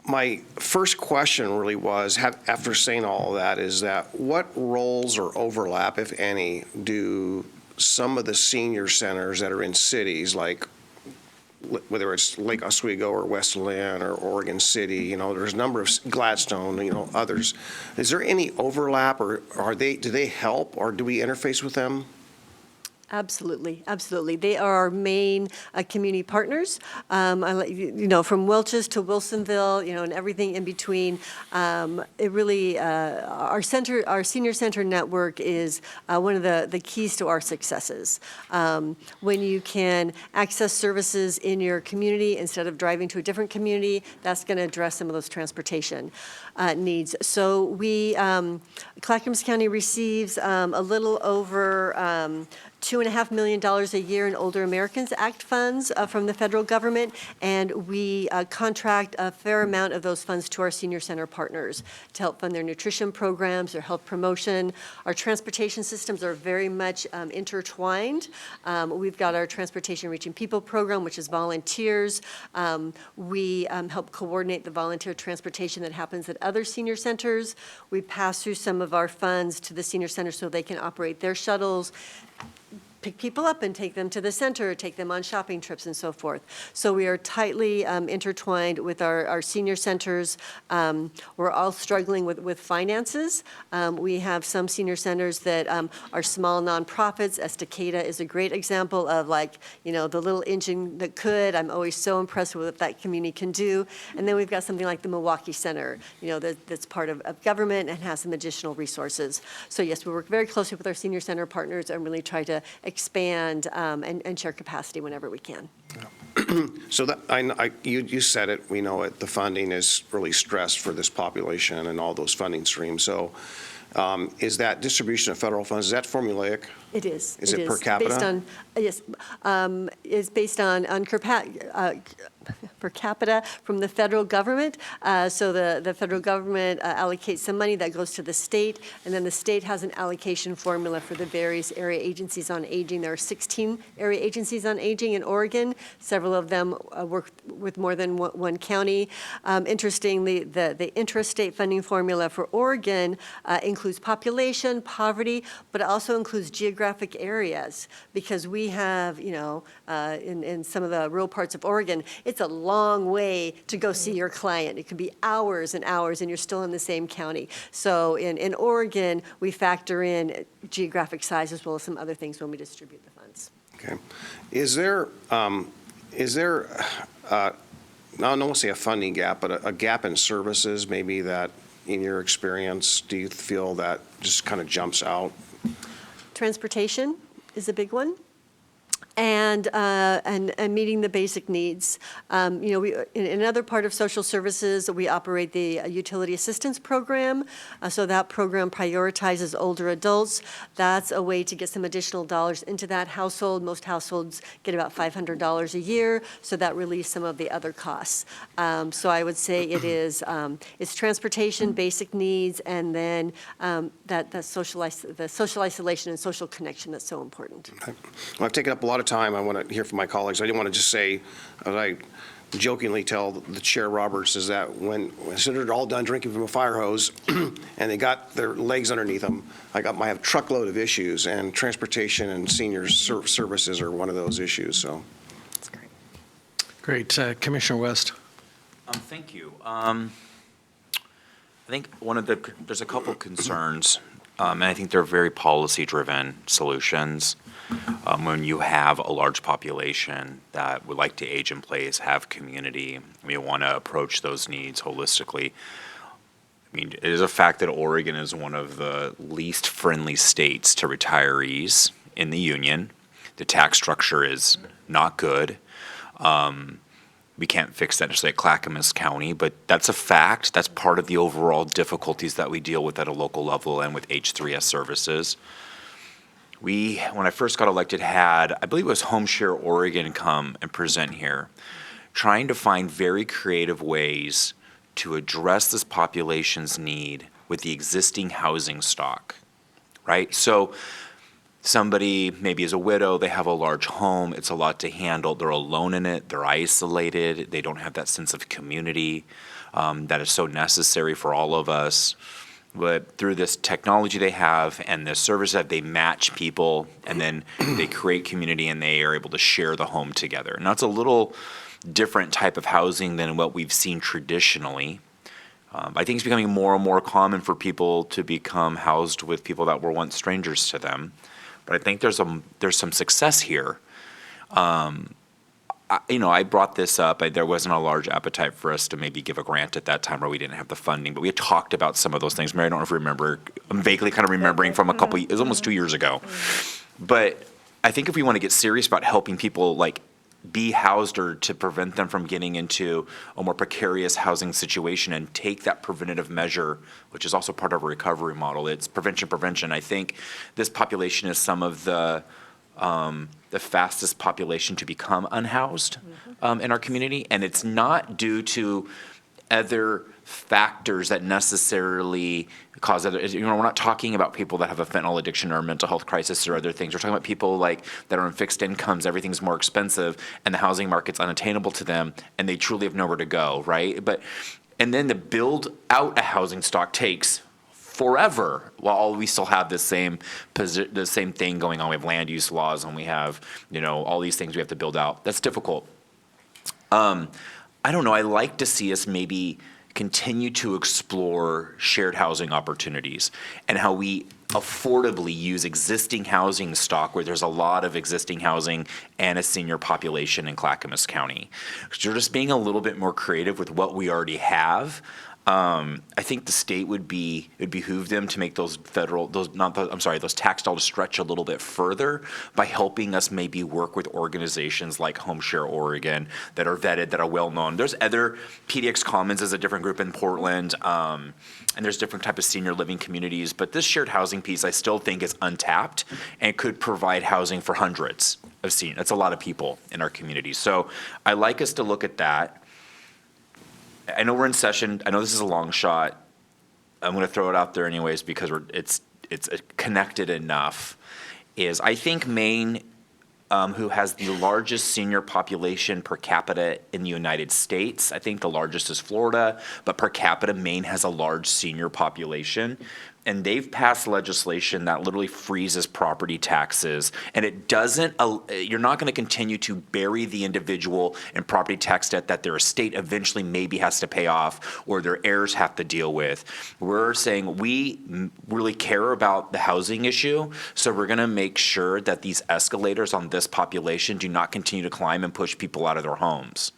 my first question really was, after saying all of that, is that what roles or overlap, if any, do some of the senior centers that are in cities, like whether it's Lake Oswego or West Lynn or Oregon City, there's a number of Gladstone, others. Is there any overlap, or do they help, or do we interface with them? Absolutely, absolutely. They are our main community partners. From Welch's to Wilsonville, and everything in between. It really, our senior center network is one of the keys to our successes. When you can access services in your community instead of driving to a different community, that's going to address some of those transportation needs. So Clackamas County receives a little over $2.5 million a year in Older Americans Act funds from the federal government, and we contract a fair amount of those funds to our senior center partners to help fund their nutrition programs, their health promotion. Our transportation systems are very much intertwined. We've got our Transportation Reaching People program, which is volunteers. We help coordinate the volunteer transportation that happens at other senior centers. We pass through some of our funds to the senior center so they can operate their shuttles, pick people up and take them to the center, take them on shopping trips and so forth. So we are tightly intertwined with our senior centers. We're all struggling with finances. We have some senior centers that are small nonprofits. Estacada is a great example of the little engine that could. I'm always so impressed with what that community can do. And then we've got something like the Milwaukee Center, that's part of government and has some additional resources. So yes, we work very closely with our senior center partners and really try to expand and share capacity whenever we can. So you said it, we know it, the funding is really stressed for this population and all those funding streams. So is that distribution of federal funds, is that formulaic? It is. Is it per capita? Based on, yes, it's based on per capita from the federal government. So the federal government allocates some money that goes to the state, and then the state has an allocation formula for the various area agencies on aging. There are 16 area agencies on aging in Oregon. Several of them work with more than one county. Interestingly, the intrastate funding formula for Oregon includes population, poverty, but it also includes geographic areas, because we have, in some of the rural parts of Oregon, it's a long way to go see your client. It can be hours and hours, and you're still in the same county. So in Oregon, we factor in geographic size as well as some other things when we distribute the funds. Okay. Is there I don't want to say a funding gap, but a gap in services maybe that, in your experience, do you feel that just kind of jumps out? Transportation is a big one. And meeting the basic needs. We in another part of social services, we operate the utility assistance program. So that program prioritizes older adults. That's a way to get some additional dollars into that household. Most households get about $500 a year, so that relieves some of the other costs. So I would say it's transportation, basic needs, and then the social isolation and social connection that's so important. Well, I've taken up a lot of time. I want to hear from my colleagues. I didn't want to just say, as I jokingly tell the Chair Roberts, is that when they're all done drinking from a fire hose and they got their legs underneath them, I have a truckload of issues, and transportation and senior services are one of those issues. So That's great. Great. Commissioner West. Thank you. I think there's a couple concerns, and I think they're very policy-driven solutions. When you have a large population that would like to age in place, have community, we want to approach those needs holistically. It is a fact that Oregon is one of the least friendly states to retirees in the union. The tax structure is not good. We can't fix that necessarily at Clackamas County, but that's a fact. That's part of the overall difficulties that we deal with at a local level and with H3S services. We, when I first got elected, had, I believe it was HomeShare Oregon come and present here, trying to find very creative ways to address this population's need with the existing housing stock, right? So somebody maybe is a widow, they have a large home, it's a lot to handle, they're alone in it, they're isolated, they don't have that sense of community that is so necessary for all of us. But through this technology they have and this service that they match people and then they create community and they are able to share the home together. And that's a little different type of housing than what we've seen traditionally. I think it's becoming more and more common for people to become housed with people that were once strangers to them. But I think there's some success here. I brought this up. There wasn't a large appetite for us to maybe give a grant at that time, or we didn't have the funding. But we had talked about some of those things. Mary, I don't know if you remember. I'm vaguely kind of remembering from it was almost 2 years ago. But I think if we want to get serious about helping people like be housed or to prevent them from getting into a more precarious housing situation and take that preventative measure, which is also part of a recovery model, it's prevention. I think this population is some of the fastest population to become unhoused in our community, and it's not due to other factors that necessarily cause other. We're not talking about people that have a fentanyl addiction or a mental health crisis or other things. We're talking about people like that are on fixed incomes. Everything's more expensive, and the housing market's unattainable to them, and they truly have nowhere to go. Right, and then to build out a housing stock takes forever, while we still have the same thing going on. We have land use laws, and we have all these things we have to build out. That's difficult. I don't know. I like to see us maybe continue to explore shared housing opportunities and how we affordably use existing housing stock where there's a lot of existing housing and a senior population in Clackamas County. So just being a little bit more creative with what we already have. I think the state it would behoove them to make those tax dollars stretch a little bit further by helping us maybe work with organizations like Home Share Oregon that are vetted, that are well known. There's other, PDX Commons is a different group in Portland, and there's different type of senior living communities, but this shared housing piece I still think is untapped and could provide housing for hundreds of seniors. That's a lot of people in our community. So I like us to look at that. I know we're in session. I know this is a long shot. I'm going to throw it out there anyways because it's connected enough. I think Maine, who has the largest senior population per capita in the United States. I think the largest is Florida, but per capita, Maine has a large senior population. And they've passed legislation that literally freezes property taxes. And it doesn't, you're not going to continue to bury the individual in property tax debt that their estate eventually maybe has to pay off or their heirs have to deal with. We're saying we really care about the housing issue, so we're going to make sure that these escalators on this population do not continue to climb and push people out of their homes.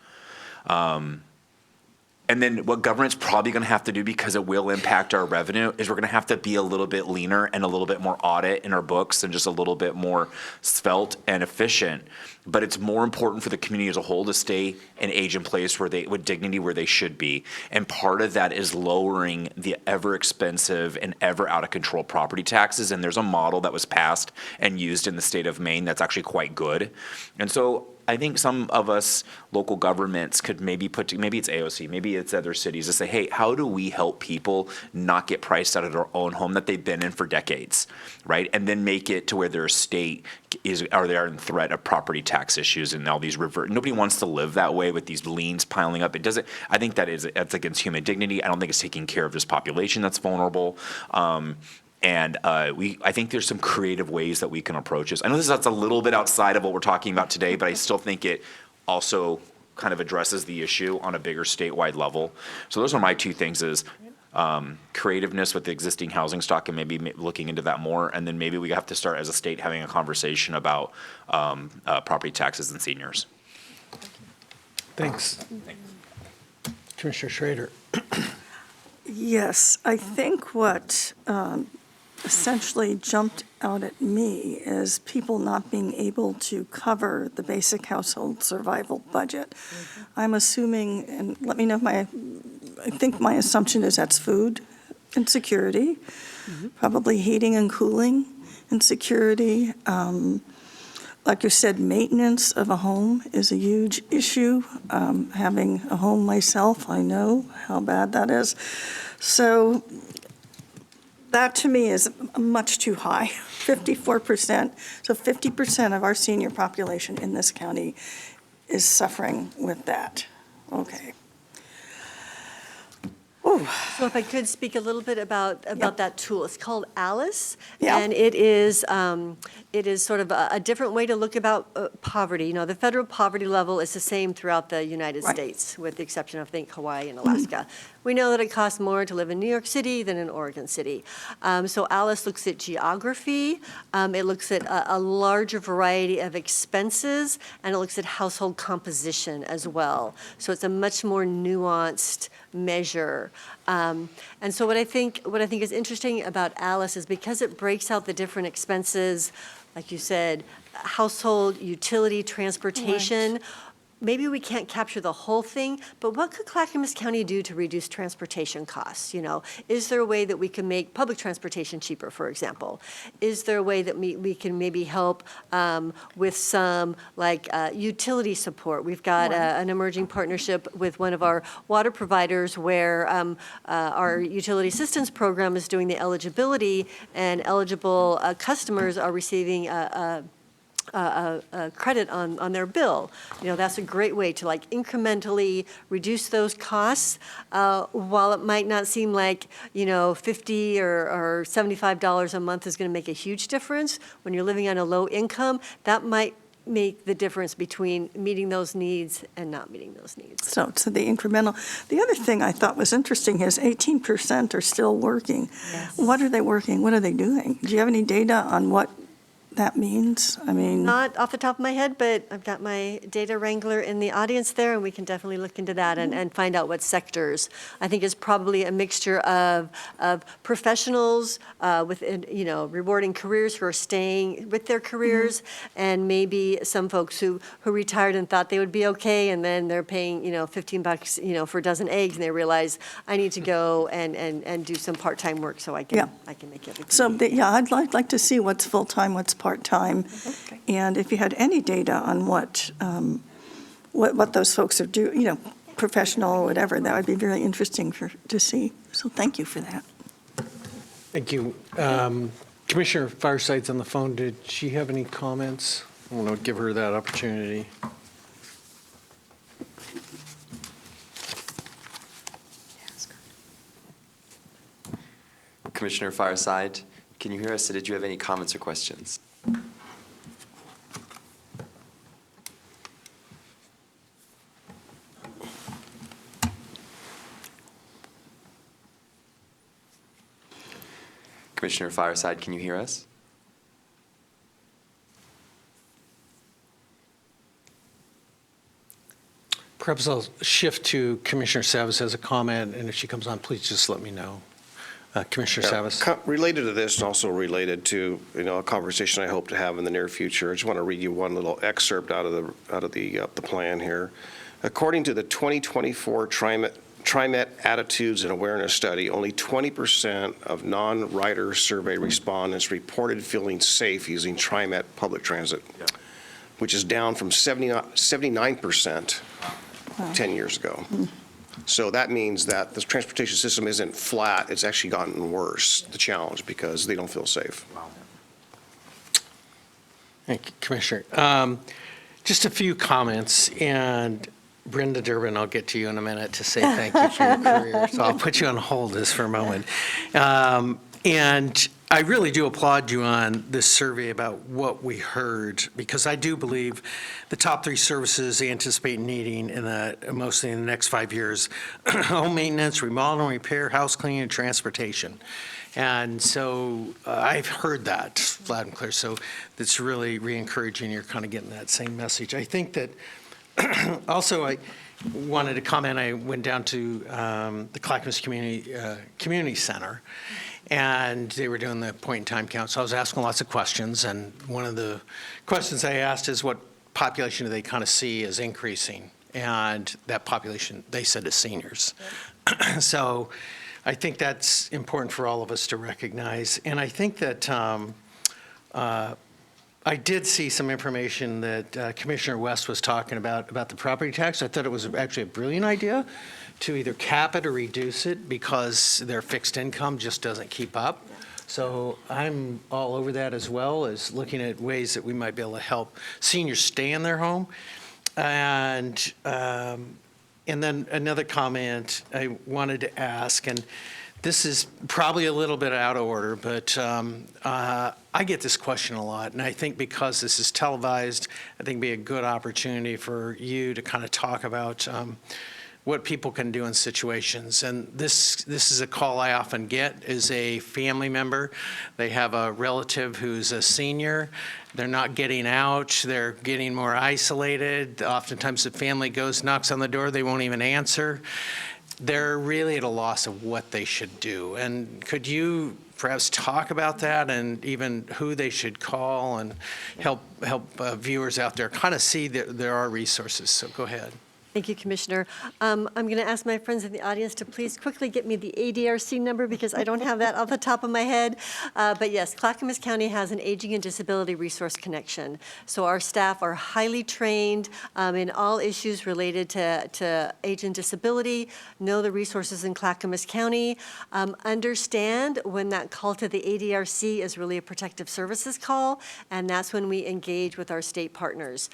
And then what government's probably going to have to do, because it will impact our revenue, is we're going to have to be a little bit leaner and a little bit more audit in our books and just a little bit more svelte and efficient. But it's more important for the community as a whole to stay and age in place with dignity where they should be. And part of that is lowering the ever expensive and ever out of control property taxes. And there's a model that was passed and used in the state of Maine that's actually quite good. And so I think some of us local governments could maybe maybe it's AOC, maybe it's other cities, to say, hey, how do we help people not get priced out of their own home that they've been in for decades, right? And then make it to where their estate are they in threat of property tax issues and all these nobody wants to live that way with these liens piling up. I think that's against human dignity. I don't think it's taking care of this population that's vulnerable. I think there's some creative ways that we can approach this. I know that's a little bit outside of what we're talking about today, but I still think it also kind of addresses the issue on a bigger statewide level. So those are my two things: is creativeness with the existing housing stock and maybe looking into that more, and then maybe we have to start as a state having a conversation about property taxes and seniors. Thanks. Commissioner Schrader. Yes, I think what essentially jumped out at me is people not being able to cover the basic household survival budget. I'm assuming, and let me know I think my assumption is that's food insecurity, probably heating and cooling insecurity. Like you said, maintenance of a home is a huge issue. Having a home myself, I know how bad that is. So That to me is much too high, 54%. So 50% of our senior population in this county is suffering with that. Okay. So if I could speak a little bit about that tool. It's called Alice. Yeah. And it is sort of a different way to look about poverty. You know, the federal poverty level is the same throughout the United Right. States, with the exception of, I think, Hawaii and Alaska. We know that it costs more to live in New York City than in Oregon City. So Alice looks at geography, it looks at a larger variety of expenses, and it looks at household composition as well. So it's a much more nuanced measure. And so what I think is interesting about Alice is because it breaks out the different expenses, like you said, household, utility, transportation. Maybe we can't capture the whole thing, but what could Clackamas County do to reduce transportation costs? You know, is there a way that we can make public transportation cheaper, for example? Is there a way that we can maybe help with some utility support? We've got an emerging partnership with one of our water providers where our utility assistance program is doing the eligibility, and eligible customers are receiving a credit on their bill. You know, that's a great way to incrementally reduce those costs. While it might not seem like, $50 or $75 a month is going to make a huge difference, when you're living on a low income, that might make the difference between meeting those needs and not meeting those needs. So the incremental. The other thing I thought was interesting is 18% are still working. Yes. What are they working? What are they doing? Do you have any data on what that means? I mean, Not off the top of my head, but I've got my data wrangler in the audience there, and we can definitely look into that and find out what sectors. I think it's probably a mixture of professionals with, rewarding careers who are staying with their careers, and maybe some folks who retired and thought they would be okay, and then they're paying, $15, for a dozen eggs, and they realize I need to go and do some part-time work so I can make it. so I'd like to see what's full-time, what's part-time, and if you had any data on what those folks are doing, professional or whatever, that would be very interesting to see. So thank you for that. Thank you. Commissioner Fireside's on the phone. Did she have any comments? I want to give her that opportunity. Commissioner Fireside, can you hear us? Did you have any comments or questions? Commissioner Fireside, can you hear us? Perhaps I'll shift to Commissioner Savas as a comment, and if she comes on, please just let me know. Commissioner Savas. Related to this and also related to, a conversation I hope to have in the near future, I just want to read you one little excerpt out of the plan here. According to the 2024 TriMet Attitudes and Awareness Study, only 20% of non-rider survey respondents reported feeling safe using TriMet public transit, which is down from 79% 10 years ago. So that means that the transportation system isn't flat, it's actually gotten worse, the challenge, because they don't feel safe. Thank you, Commissioner. Just a few comments, and Brenda Durbin, I'll get to you in a minute to say thank you for your career, so I'll put you on hold just for a moment. And I really do applaud you on this survey about what we heard, because I do believe the top three services they anticipate needing mostly in the next 5 years: home maintenance, remodel and repair, house cleaning, and transportation. And so I've heard that loud and clear, so that's really re-encouraging. You're kind of getting that same message. I think that also I wanted to comment, I went down to the Clackamas Community Center, and they were doing the point-in-time count. So I was asking lots of questions, and one of the questions I asked is what population do they kind of see as increasing? And that population, they said, is seniors. Yep. So I think that's important for all of us to recognize. And I think that I did see some information that Commissioner West was talking about the property tax. I thought it was actually a brilliant idea to either cap it or reduce it because their fixed income just doesn't keep up. So I'm all over that, as well as looking at ways that we might be able to help seniors stay in their home. And then another comment I wanted to ask, and this is probably a little bit out of order, but I get this question a lot, and I think because this is televised, I think it'd be a good opportunity for you to kind of talk about what people can do in situations. And this is a call I often get, is a family member. They have a relative who's a senior. They're not getting out. They're getting more isolated. Oftentimes the family knocks on the door, they won't even answer. They're really at a loss of what they should do. And could you perhaps talk about that, and even who they should call, and help viewers out there kind of see that there are resources? So go ahead. Thank you, Commissioner. I'm going to ask my friends in the audience to please quickly get me the ADRC number, because I don't have that off the top of my head. But yes, Clackamas County has an Aging and Disability Resource Connection. So our staff are highly trained in all issues related to age and disability, know the resources in Clackamas County, understand when that call to the ADRC is really a protective services call, and that's when we engage with our state partners.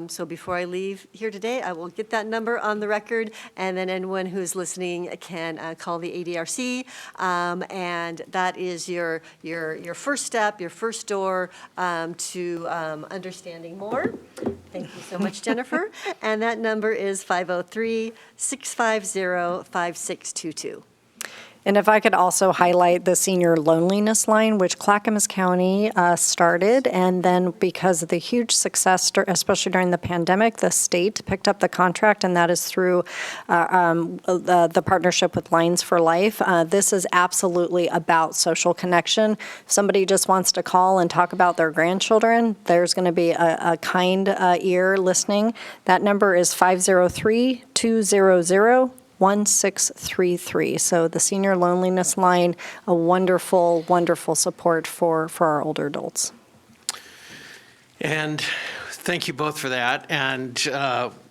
So before I leave here today, I will get that number on the record, and then anyone who's listening can call the ADRC, and that is your first step, your first door to understanding more. Thank you so much, Jennifer. And that number is 503-650-5622. And if I could also highlight the senior loneliness line, which Clackamas County started, and then because of the huge success, especially during the pandemic, the state picked up the contract, and that is through the partnership with Lines for Life. This is absolutely about social connection. If somebody just wants to call and talk about their grandchildren, there's going to be a kind ear listening. That number is 503-200-1633. So the senior loneliness line, a wonderful, wonderful support for our older adults. And thank you both for that. And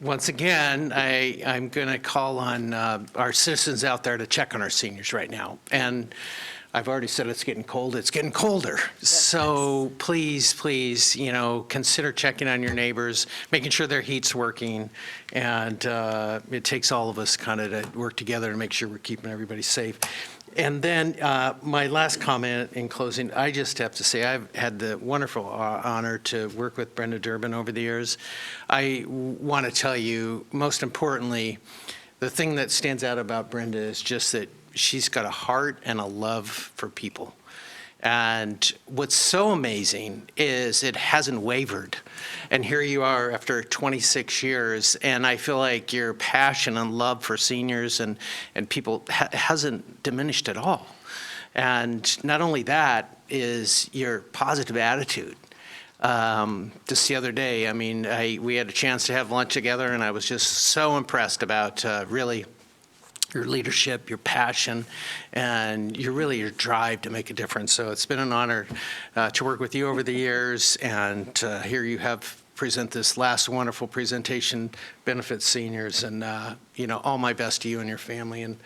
once again, I'm going to call on our citizens out there to check on our seniors right now. And I've already said it's getting cold. It's getting colder. So please, consider checking on your neighbors, making sure their heat's working. And it takes all of us kind of to work together to make sure we're keeping everybody safe. And then my last comment in closing, I just have to say I've had the wonderful honor to work with Brenda Durbin over the years. I want to tell you, most importantly, the thing that stands out about Brenda is just that she's got a heart and a love for people. And what's so amazing is it hasn't wavered. And here you are after 26 years, and I feel like your passion and love for seniors and people hasn't diminished at all. And not only that is your positive attitude. Just the other day, I mean, we had a chance to have lunch together, and I was just so impressed about really your leadership, your passion, and your drive to make a difference. So it's been an honor to work with you over the years, and here you have present this last wonderful presentation, benefits seniors, and all my best to you and your family. And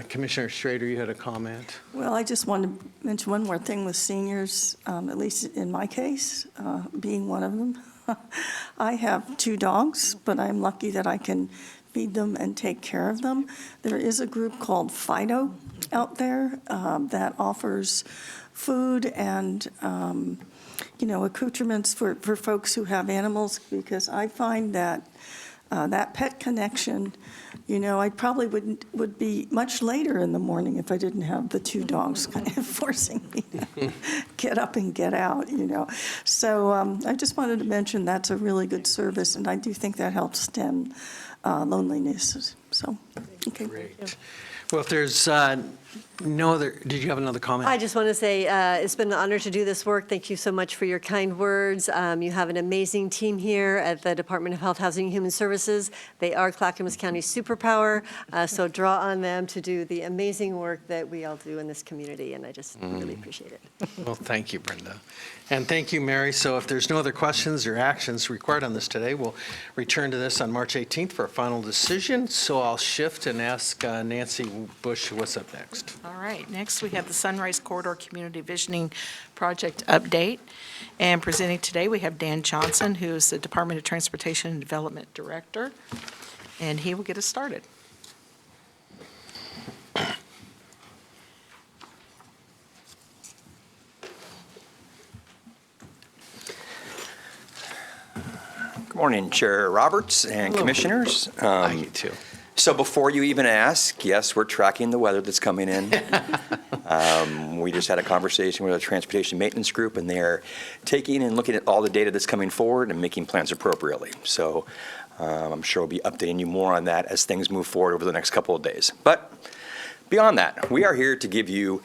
Commissioner Schrader, you had a comment. Well, I just wanted to mention one more thing with seniors, at least in my case, being one of them. I have 2 dogs, but I'm lucky that I can feed them and take care of them. There is a group called Fido out there that offers food and accoutrements for folks who have animals, because I find that that pet connection, I probably would be much later in the morning if I didn't have the 2 dogs kind of forcing me to get up and get out, So I just wanted to mention that's a really good service, and I do think that helps stem loneliness. So, okay. Great. Well, if there's no other, did you have another comment? I just want to say it's been an honor to do this work. Thank you so much for your kind words. You have an amazing team here at the Department of Health, Housing, and Human Services. They are Clackamas County's superpower, so draw on them to do the amazing work that we all do in this community, and I just really appreciate it. Well, thank you, Brenda. And thank you, Mary. So if there's no other questions or actions required on this today, we'll return to this on March 18th for a final decision. So I'll shift and ask Nancy Bush what's up next. All right, next we have the Sunrise Corridor Community Visioning Project update. And presenting today, we have Dan Johnson, who is the Department of Transportation and Development Director, and he will get us started. Good morning, Chair Roberts and Commissioners. Thank you, too. So before you even ask, yes, we're tracking the weather that's coming in. We just had a conversation with our transportation maintenance group, and they're taking and looking at all the data that's coming forward and making plans appropriately. So I'm sure we'll be updating you more on that as things move forward over the next couple of days. But beyond that, we are here to give you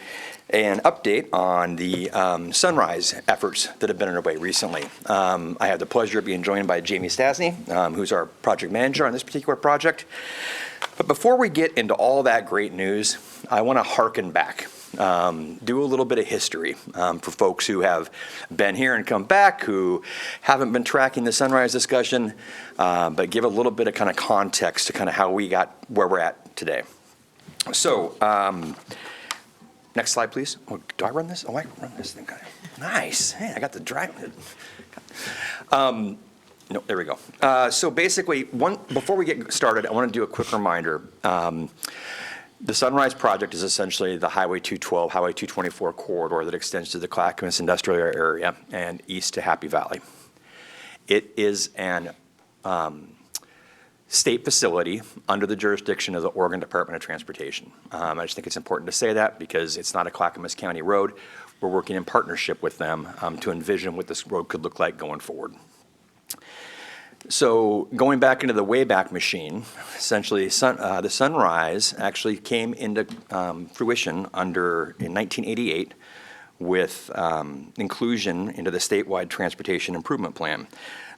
an update on the Sunrise efforts that have been underway recently. I have the pleasure of being joined by Jamie Stasny, who's our project manager on this particular project. But before we get into all that great news, I want to hearken back, do a little bit of history for folks who have been here and come back, who haven't been tracking the Sunrise discussion, but give a little bit of kind of context to kind of how we got where we're at today. So, next slide, please. Oh, do I run this? Oh, I run this thing. Nice. Hey, I got the drive. No, there we go. So basically, before we get started, I want to do a quick reminder. The Sunrise Project is essentially the Highway 212, Highway 224 corridor that extends to the Clackamas industrial area and east to Happy Valley. It is an state facility under the jurisdiction of the Oregon Department of Transportation. I just think it's important to say that because it's not a Clackamas County road. We're working in partnership with them to envision what this road could look like going forward. So going back into the Wayback Machine, essentially the Sunrise actually came into fruition in 1988 with inclusion into the statewide transportation improvement plan.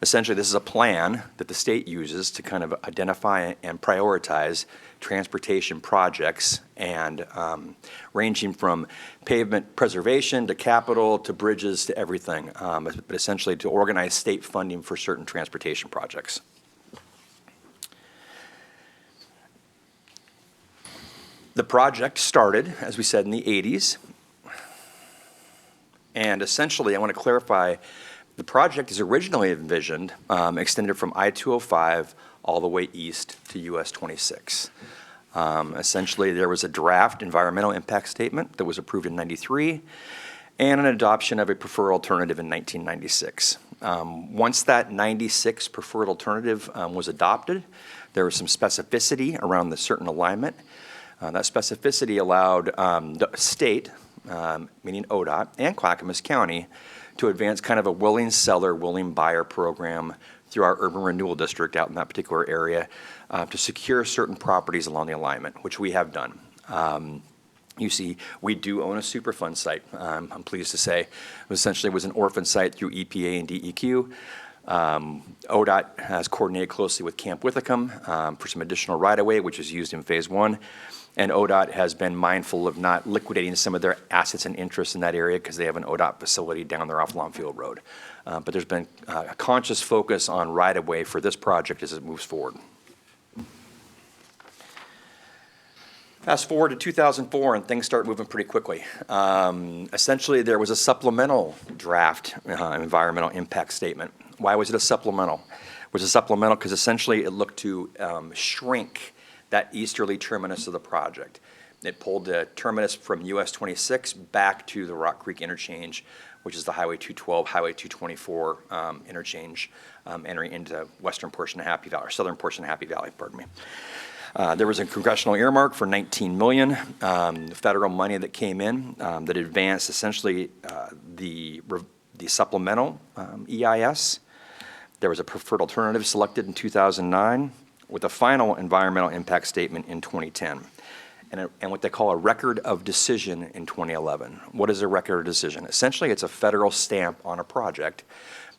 Essentially, this is a plan that the state uses to kind of identify and prioritize transportation projects and ranging from pavement preservation to capital to bridges to everything, but essentially to organize state funding for certain transportation projects. The project started, as we said, in the 80s. And essentially, I want to clarify, the project is originally envisioned extended from I-205 all the way east to US 26. Essentially, there was a draft environmental impact statement that was approved in '93 and an adoption of a preferred alternative in 1996. Once that '96 preferred alternative was adopted, there was some specificity around the certain alignment. That specificity allowed the state, meaning ODOT, and Clackamas County to advance kind of a willing seller, willing buyer program through our urban renewal district out in that particular area to secure certain properties along the alignment, which we have done. You see, we do own a Superfund site, I'm pleased to say. It essentially was an orphan site through EPA and DEQ. ODOT has coordinated closely with Camp Withicum for some additional right-of-way, which is used in Phase 1. And ODOT has been mindful of not liquidating some of their assets and interests in that area because they have an ODOT facility down there off Longfield Road. But there's been a conscious focus on right-of-way for this project as it moves forward. Fast forward to 2004 and things start moving pretty quickly. Essentially, there was a supplemental draft environmental impact statement. Why was it a supplemental? It was a supplemental because essentially it looked to shrink that easterly terminus of the project. It pulled the terminus from US 26 back to the Rock Creek interchange, which is the Highway 212, Highway 224 interchange, entering into western portion of Happy Valley, or southern portion of Happy Valley, pardon me. There was a congressional earmark for $19 million, federal money that came in that advanced essentially the supplemental EIS. There was a preferred alternative selected in 2009. with a final environmental impact statement in 2010, and what they call a record of decision in 2011. What is a record of decision? Essentially, it's a federal stamp on a project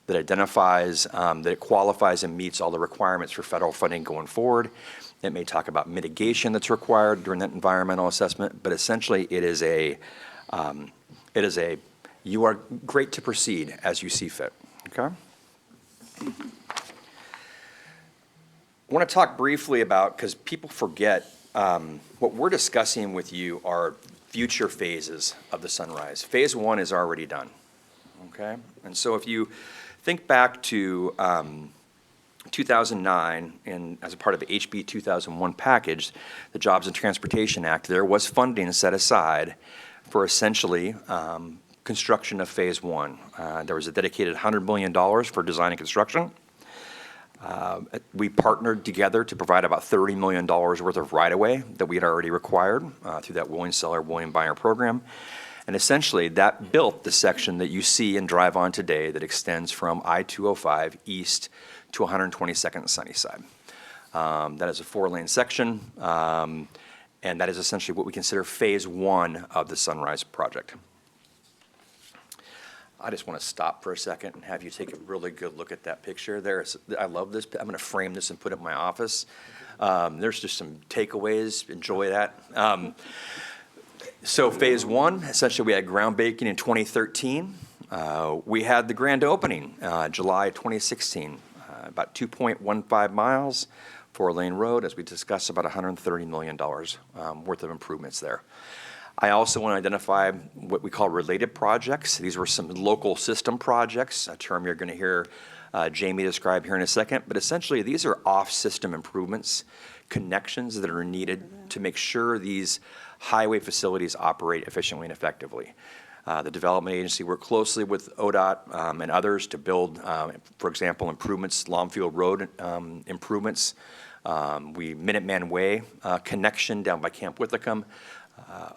that identifies that it qualifies and meets all the requirements for federal funding going forward. It may talk about mitigation that's required during that environmental assessment, but essentially it is a you are great to proceed as you see fit, okay? I want to talk briefly about, because people forget, what we're discussing with you are future phases of the Sunrise. Phase 1 is already done, okay? And so if you think back to 2009, and as a part of the HB 2001 package, the Jobs and Transportation Act, there was funding set aside for essentially construction of Phase 1. There was a dedicated $100 million for design and construction. We partnered together to provide about $30 million worth of right-of-way that we had already required through that Williams Seller, William Buyer program. And essentially, that built the section that you see and drive on today that extends from I-205 east to 122nd and Sunnyside. That is a 4-lane section, and that is essentially what we consider Phase 1 of the Sunrise project. I just want to stop for a second and have you take a really good look at that picture. I love this. I'm going to frame this and put it in my office. There's just some takeaways. Enjoy that. So Phase 1, essentially we had groundbreaking in 2013. We had the grand opening July 2016, about 2.15 miles, 4-lane road, as we discussed, about $130 million worth of improvements there. I also want to identify what we call related projects. These were some local system projects, a term you're going to hear Jamie describe here in a second. But essentially, these are off-system improvements, connections that are needed to make sure these highway facilities operate efficiently and effectively. The development agency worked closely with ODOT and others to build, for example, improvements, Longfield Road improvements. Minuteman Way connection down by Camp Withicum.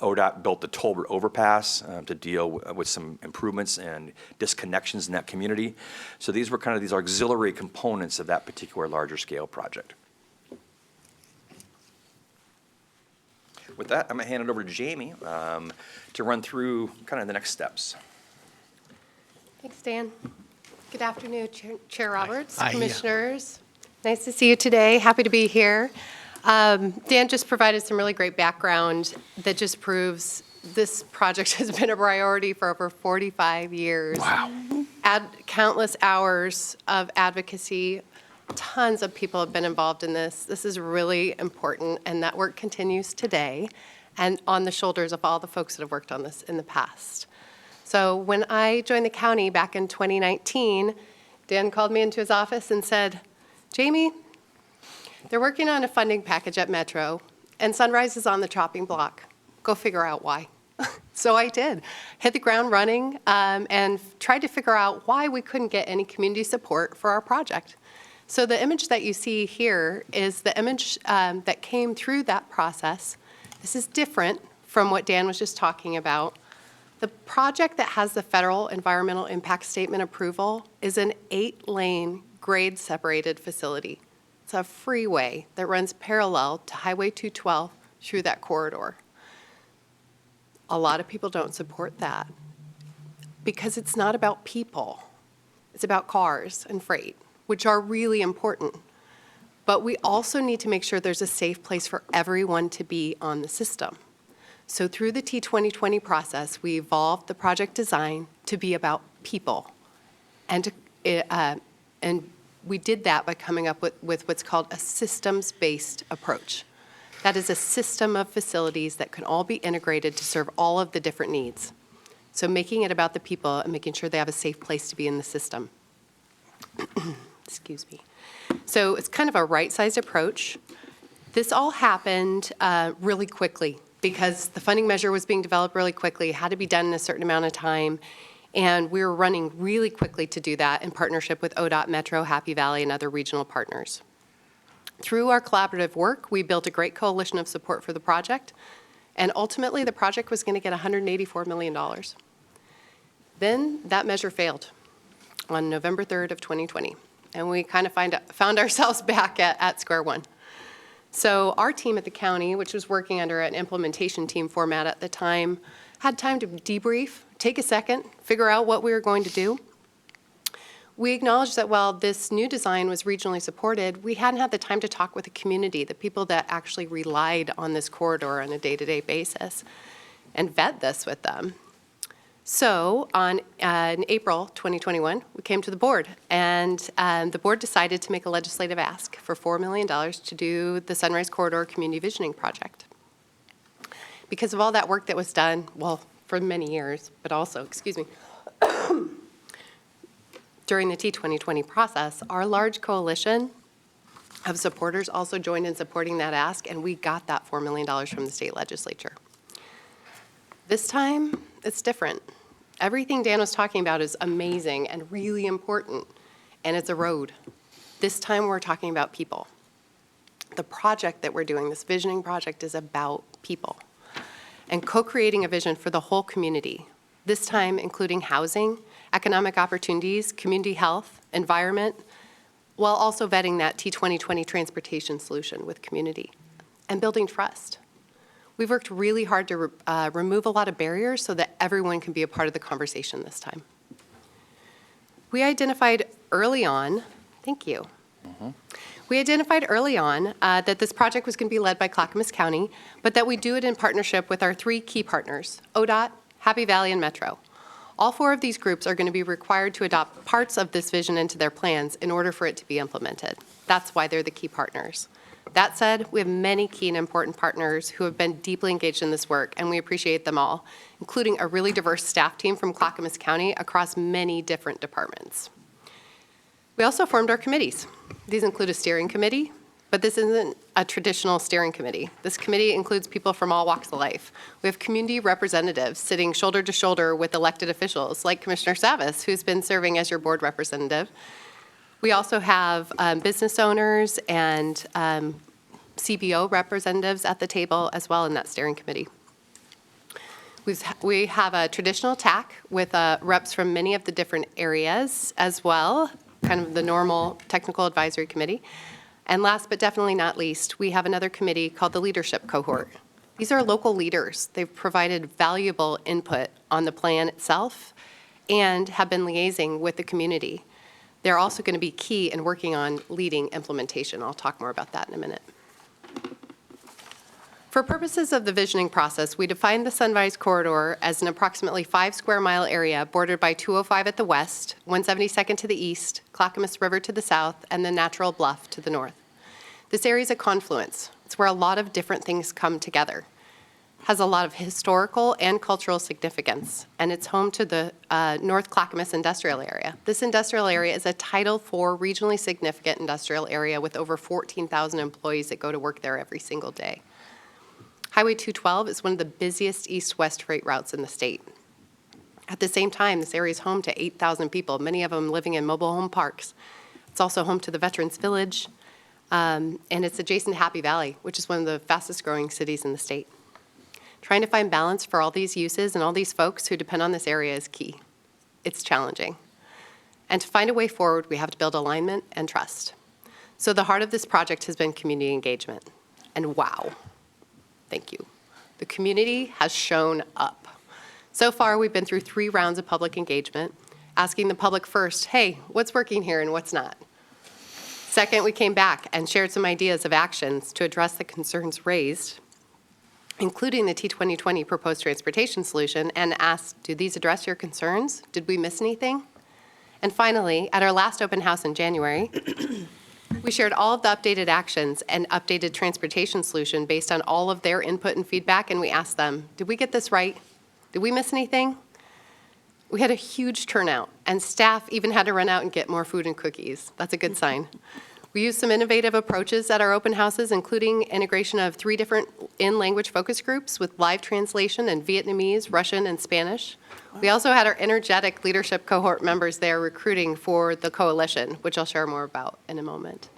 ODOT built the Tolbert Overpass to deal with some improvements and disconnections in that community. So these were kind of these auxiliary components of that particular larger scale project. With that, I'm going to hand it over to Jamie to run through kind of the next steps. Thanks, Dan. Good afternoon, Chair Roberts, Hi. Commissioners. Nice to see you today. Happy to be here. Dan just provided some really great background that just proves this project has been a priority for over 45 years. Wow. Countless hours of advocacy. Tons of people have been involved in this. This is really important, and that work continues today and on the shoulders of all the folks that have worked on this in the past. So when I joined the county back in 2019, Dan called me into his office and said, Jamie, they're working on a funding package at Metro, and Sunrise is on the chopping block. Go figure out why. So I did. Hit the ground running and tried to figure out why we couldn't get any community support for our project. So the image that you see here is the image that came through that process. This is different from what Dan was just talking about. The project that has the federal environmental impact statement approval is an 8-lane grade-separated facility. It's a freeway that runs parallel to Highway 212 through that corridor. A lot of people don't support that because it's not about people. It's about cars and freight, which are really important. But we also need to make sure there's a safe place for everyone to be on the system. So through the T2020 process, we evolved the project design to be about people. And we did that by coming up with what's called a systems-based approach. That is a system of facilities that can all be integrated to serve all of the different needs. So making it about the people and making sure they have a safe place to be in the system. Excuse me. So it's kind of a right-sized approach. This all happened really quickly because the funding measure was being developed really quickly, had to be done in a certain amount of time, and we were running really quickly to do that in partnership with ODOT, Metro, Happy Valley, and other regional partners. Through our collaborative work, we built a great coalition of support for the project, and ultimately the project was going to get $184 million. Then that measure failed on November 3rd of 2020, and we kind of found ourselves back at square one. So our team at the county, which was working under an implementation team format at the time, had time to debrief, take a second, figure out what we were going to do. We acknowledged that while this new design was regionally supported, we hadn't had the time to talk with the community, the people that actually relied on this corridor on a day-to-day basis, and vet this with them. So in April 2021, we came to the board, and the board decided to make a legislative ask for $4 million to do the Sunrise Corridor Community Visioning Project. Because of all that work that was done, well, for many years, but also, during the T2020 process, our large coalition of supporters also joined in supporting that ask, and we got that $4 million from the state legislature. This time, it's different. Everything Dan was talking about is amazing and really important, and it's a road. This time, we're talking about people. The project that we're doing, this visioning project, is about people and co-creating a vision for the whole community, this time including housing, economic opportunities, community health, environment, while also vetting that T2020 transportation solution with community and building trust. We've worked really hard to remove a lot of barriers so that everyone can be a part of the conversation this time. We identified early on, thank you. We identified early on that this project was going to be led by Clackamas County, but that we do it in partnership with our 3 key partners, ODOT, Happy Valley, and Metro. All 4 of these groups are going to be required to adopt parts of this vision into their plans in order for it to be implemented. That's why they're the key partners. That said, we have many key and important partners who have been deeply engaged in this work, and we appreciate them all, including a really diverse staff team from Clackamas County across many different departments. We also formed our committees. These include a steering committee, but this isn't a traditional steering committee. This committee includes people from all walks of life. We have community representatives sitting shoulder to shoulder with elected officials, like Commissioner Savas, who's been serving as your board representative. We also have business owners and CBO representatives at the table as well in that steering committee. We have a traditional TAC with reps from many of the different areas as well, kind of the normal technical advisory committee. And last but definitely not least, we have another committee called the leadership cohort. These are local leaders. They've provided valuable input on the plan itself and have been liaising with the community. They're also going to be key in working on leading implementation. I'll talk more about that in a minute. For purposes of the visioning process, we defined the Sunrise Corridor as an approximately 5 square mile area bordered by 205 at the west, 172nd to the east, Clackamas River to the south, and the Natural Bluff to the north. This area is a confluence. It's where a lot of different things come together. Has a lot of historical and cultural significance, and it's home to the North Clackamas Industrial Area. This industrial area is a Title IV regionally significant industrial area with over 14,000 employees that go to work there every single day. Highway 212 is one of the busiest east-west freight routes in the state. At the same time, this area is home to 8,000 people, many of them living in mobile home parks. It's also home to the Veterans Village, and it's adjacent to Happy Valley, which is one of the fastest-growing cities in the state. Trying to find balance for all these uses and all these folks who depend on this area is key. It's challenging. And to find a way forward, we have to build alignment and trust. So the heart of this project has been community engagement. And wow. Thank you. The community has shown up. So far, we've been through 3 rounds of public engagement, asking the public first, hey, what's working here and what's not? Second, we came back and shared some ideas of actions to address the concerns raised, including the T2020 proposed transportation solution, and asked, do these address your concerns? Did we miss anything? And finally, at our last open house in January, we shared all of the updated actions and updated transportation solution based on all of their input and feedback, and we asked them, did we get this right? Did we miss anything? We had a huge turnout, and staff even had to run out and get more food and cookies. That's a good sign. We used some innovative approaches at our open houses, including integration of 3 different in-language focus groups with live translation in Vietnamese, Russian, and Spanish. We also had our energetic leadership cohort members there recruiting for the coalition, which I'll share more about in a moment.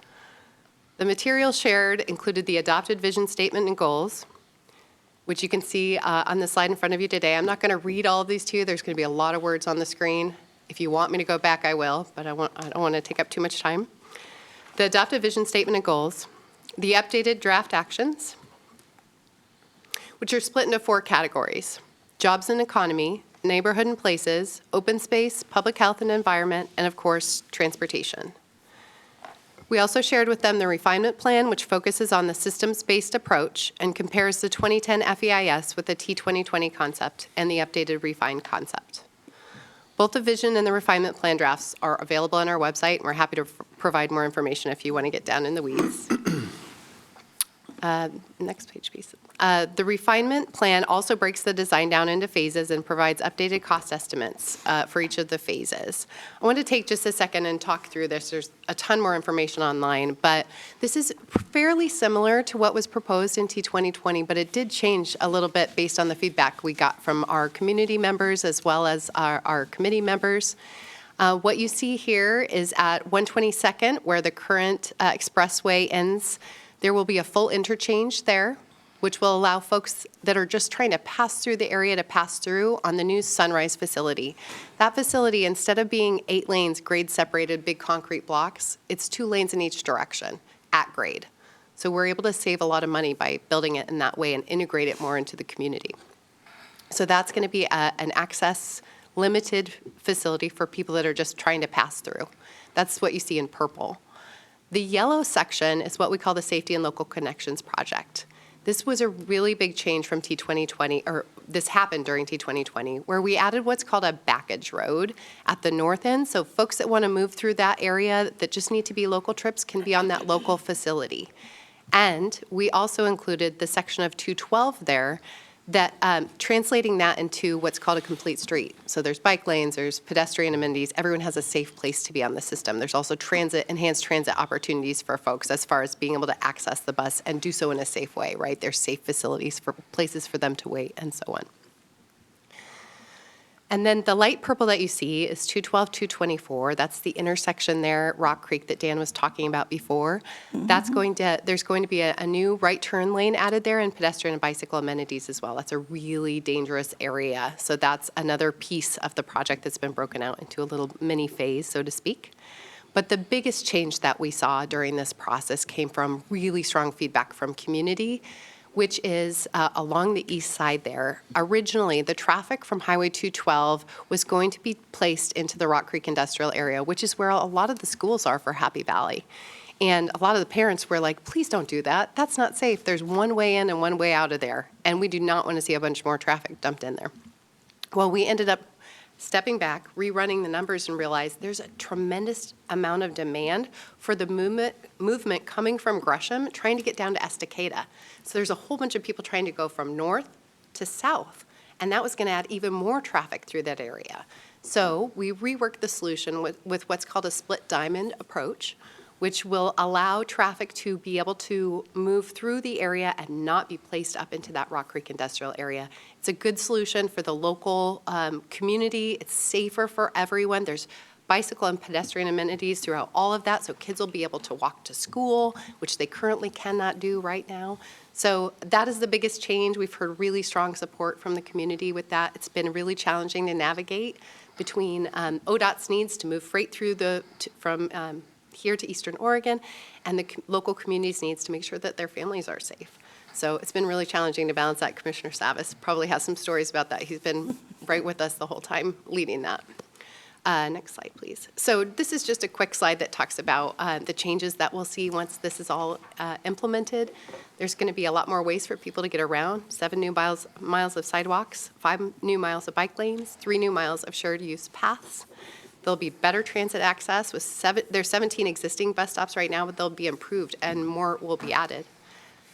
The materials shared included the adopted vision statement and goals, which you can see on the slide in front of you today. I'm not going to read all of these to you. There's going to be a lot of words on the screen. If you want me to go back, I will, but I don't want to take up too much time. The adopted vision statement and goals the updated draft actions, which are split into 4 categories: jobs and economy, neighborhood and places, open space, public health and environment, and of course, transportation. We also shared with them the refinement plan, which focuses on the systems-based approach and compares the 2010 FEIS with the T2020 concept and the updated refined concept. Both the vision and the refinement plan drafts are available on our website, and we're happy to provide more information if you want to get down in the weeds. Next page, please. The refinement plan also breaks the design down into phases and provides updated cost estimates for each of the phases. I want to take just a second and talk through this. There's a ton more information online, but this is fairly similar to what was proposed in T2020, but it did change a little bit based on the feedback we got from our community members as well as our committee members. What you see here is at 122nd, where the current expressway ends. There will be a full interchange there, which will allow folks that are just trying to pass through the area to pass through on the new Sunrise facility. That facility, instead of being 8 lanes, grade-separated big concrete blocks, it's 2 lanes in each direction at grade. So we're able to save a lot of money by building it in that way and integrate it more into the community. So that's going to be an access limited facility for people that are just trying to pass through. That's what you see in purple. The yellow section is what we call the Safety and Local Connections Project. This was a really big change from T2020, or this happened during T2020, where we added what's called a backage road at the north end. So folks that want to move through that area that just need to be local trips can be on that local facility. And we also included the section of 212 there that translating that into what's called a complete street. So there's bike lanes, there's pedestrian amenities, everyone has a safe place to be on the system. There's also enhanced transit opportunities for folks as far as being able to access the bus and do so in a safe way, right? There's safe facilities for places for them to wait and so on. And then the light purple that you see is 212, 224. That's the intersection there at Rock Creek that Dan was talking about before. There's going to be a new right turn lane added there and pedestrian and bicycle amenities as well. That's a really dangerous area. So that's another piece of the project that's been broken out into a little mini phase, so to speak. But the biggest change that we saw during this process came from really strong feedback from community, which is along the east side there. Originally, the traffic from Highway 212 was going to be placed into the Rock Creek Industrial Area, which is where a lot of the schools are for Happy Valley. And a lot of the parents were like, please don't do that. That's not safe. There's one way in and one way out of there. And we do not want to see a bunch more traffic dumped in there. Well, we ended up stepping back, rerunning the numbers, and realized there's a tremendous amount of demand for the movement coming from Gresham, trying to get down to Estacada. So there's a whole bunch of people trying to go from north to south, and that was going to add even more traffic through that area. So we reworked the solution with what's called a split diamond approach, which will allow traffic to be able to move through the area and not be placed up into that Rock Creek Industrial Area. It's a good solution for the local community. It's safer for everyone. There's bicycle and pedestrian amenities throughout all of that, so kids will be able to walk to school, which they currently cannot do right now. So that is the biggest change. We've heard really strong support from the community with that. It's been really challenging to navigate between ODOT's needs to move freight through from here to Eastern Oregon, and the local community's needs to make sure that their families are safe. So it's been really challenging to balance that. Commissioner Savas probably has some stories about that. He's been right with us the whole time leading that. Next slide, please. So this is just a quick slide that talks about the changes that we'll see once this is all implemented. There's going to be a lot more ways for people to get around, 7 new miles of sidewalks, 5 new miles of bike lanes, 3 new miles of shared use paths. There'll be better transit access with there's 17 existing bus stops right now, but they'll be improved and more will be added.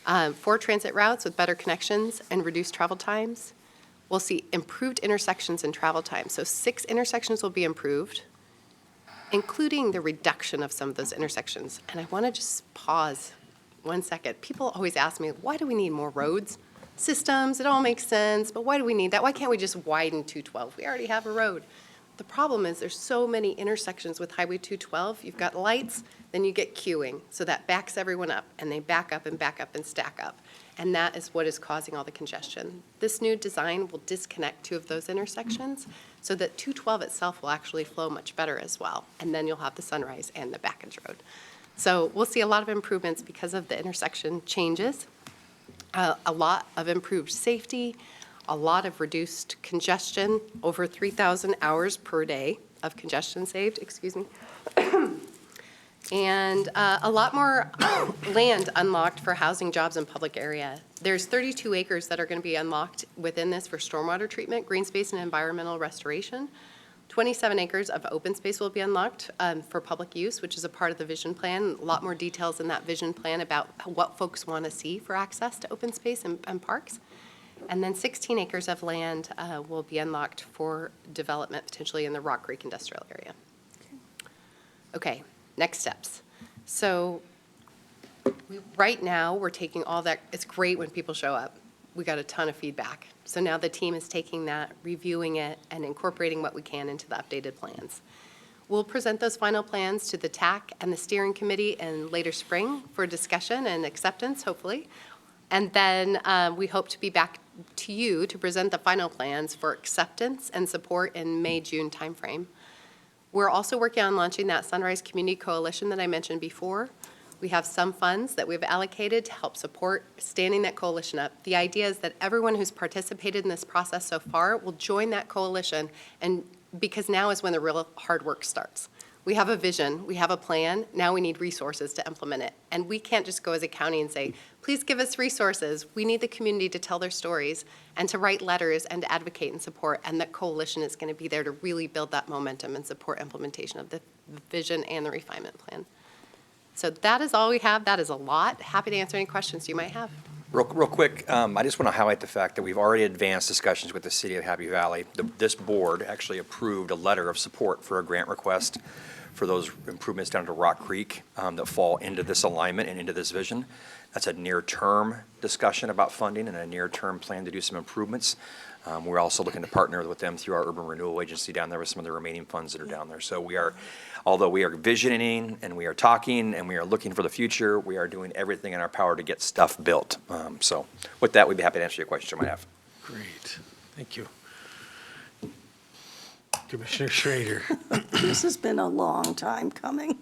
4 transit routes with better connections and reduced travel times. We'll see improved intersections and travel times. So 6 intersections will be improved, including the reduction of some of those intersections. And I want to just pause 1 second. People always ask me, why do we need more roads? Systems, it all makes sense, but why do we need that? Why can't we just widen 212? We already have a road. The problem is there's so many intersections with Highway 212. You've got lights, then you get queuing. So that backs everyone up, and they back up and stack up. And that is what is causing all the congestion. This new design will disconnect 2 of those intersections so that 212 itself will actually flow much better as well. And then you'll have the Sunrise and the backage road. So we'll see a lot of improvements because of the intersection changes, a lot of improved safety, a lot of reduced congestion, over 3,000 hours per day of congestion saved, excuse me. And a lot more land unlocked for housing, jobs, and public area. There's 32 acres that are going to be unlocked within this for stormwater treatment, green space, and environmental restoration. 27 acres of open space will be unlocked for public use, which is a part of the vision plan. A lot more details in that vision plan about what folks want to see for access to open space and parks. And then 16 acres of land will be unlocked for development potentially in the Rock Creek industrial area. Okay, next steps. So right now, we're taking all that. It's great when people show up. We got a ton of feedback. So now the team is taking that, reviewing it, and incorporating what we can into the updated plans. We'll present those final plans to the TAC and the steering committee in later spring for discussion and acceptance, hopefully. And then we hope to be back to you to present the final plans for acceptance and support in May, June timeframe. We're also working on launching that Sunrise Community Coalition that I mentioned before. We have some funds that we've allocated to help support standing that coalition up. The idea is that everyone who's participated in this process so far will join that coalition, and because now is when the real hard work starts. We have a vision, we have a plan, now we need resources to implement it. And we can't just go as a county and say, please give us resources. We need the community to tell their stories and to write letters and to advocate and support, and that coalition is going to be there to really build that momentum and support implementation of the vision and the refinement plan. So that is all we have. That is a lot. Happy to answer any questions you might have. Real quick, I just want to highlight the fact that we've already advanced discussions with the city of Happy Valley. This board actually approved a letter of support for a grant request for those improvements down to Rock Creek that fall into this alignment and into this vision. That's a near-term discussion about funding and a near-term plan to do some improvements. We're also looking to partner with them through our urban renewal agency down there with some of the remaining funds that are down there. So we are, although we are visioning and we are talking and we are looking for the future, we are doing everything in our power to get stuff built. So with that, we'd be happy to answer your questions you might have. Great, thank you. Commissioner Schrader. This has been a long time coming.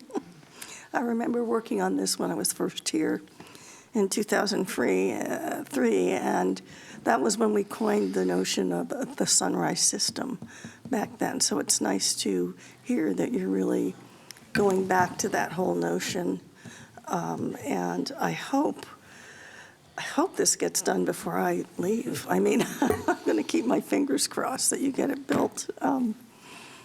I remember working on this when I was first here in 2003, and that was when we coined the notion of the Sunrise System back then. So it's nice to hear that you're really going back to that whole notion. And I hope this gets done before I leave. I mean, I'm going to keep my fingers crossed that you get it built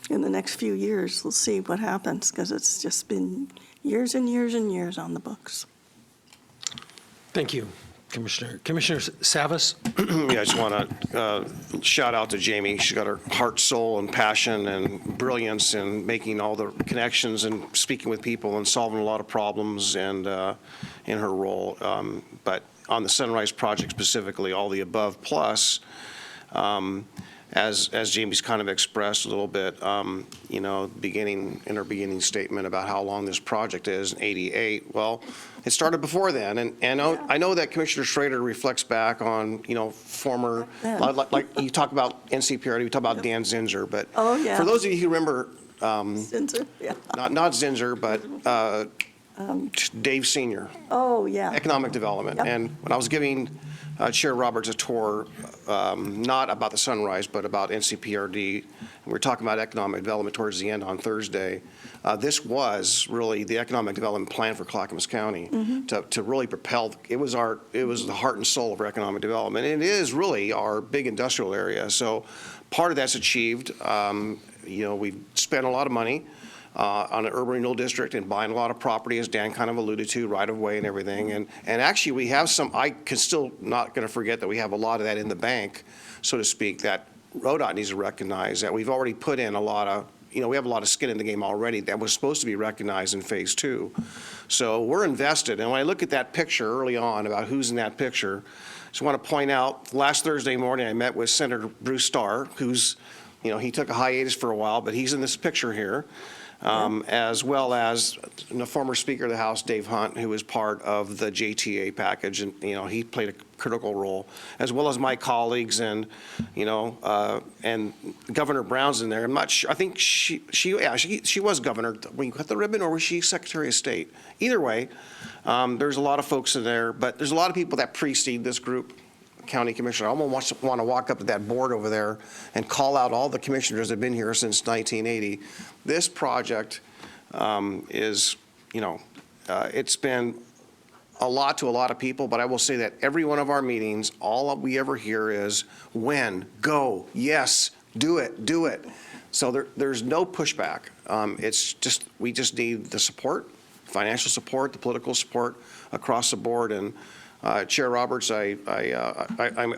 in the next few years. We'll see what happens, because it's just been years and years and years on the books. Thank you, Commissioner. Commissioner Savas? Yeah, I just want to shout out to Jamie. She's got her heart, soul, and passion and brilliance in making all the connections and speaking with people and solving a lot of problems and in her role. But on the Sunrise Project specifically, all the above plus, as Jamie's kind of expressed a little bit, in her beginning statement about how long this project is, in '88. Well, it started before then, and I know that Commissioner Schrader reflects back on, former, like you talk about NCPRD, we talk about Dan Zinser, but for those of you who remember, Zinser, yeah. not Zinser, but Dave Senior. Oh, yeah. Economic Development. Yep. And when I was giving Chair Roberts a tour, not about the Sunrise, but about NCPRD, and we were talking about economic development towards the end on Thursday. This was really the economic development plan for Clackamas County to really propel. It was the heart and soul of our economic development. And it is really our big industrial area. So part of that's achieved. We've spent a lot of money on an urban renewal district and buying a lot of property, as Dan kind of alluded to, right of way and everything. And actually, we have some, I can still not going to forget that we have a lot of that in the bank, so to speak, that RoDOT needs to recognize that we've already put in a lot of, we have a lot of skin in the game already that was supposed to be recognized in phase 2. So we're invested. And when I look at that picture early on about who's in that picture, I just want to point out, last Thursday morning, I met with Senator Bruce Starr, who's, he took a hiatus for a while, but he's in this picture here. as well as the former Speaker of the House, Dave Hunt, who was part of the JTA package, and, he played a critical role, as well as my colleagues, and, and Governor Brown's in there. I'm not sure, I think she was governor when you cut the ribbon, or was she Secretary of State? Either way, there's a lot of folks in there, but there's a lot of people that precede this group. County commissioner. I almost want to walk up to that board over there and call out all the commissioners that have been here since 1980. This project is, it's been a lot to a lot of people, but I will say that every one of our meetings, all we ever hear is when, go, yes, do it, do it. So there's no pushback. It's just, we just need the support, financial support, the political support across the board. And Chair Roberts, I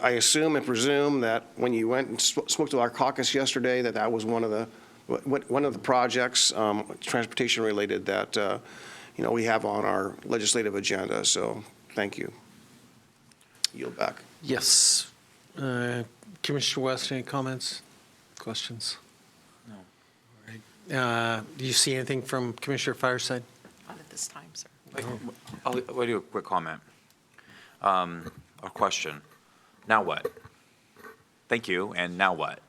assume and presume that when you went and spoke to our caucus yesterday, that was one of the projects, transportation related, that we have on our legislative agenda. So thank you. Yield back. Yes. Commissioner West, any comments, questions? No. All right. Do you see anything from Commissioner Fireside? Not at this time, sir. I'll do a quick comment. A question. Now what? Thank you. And now what?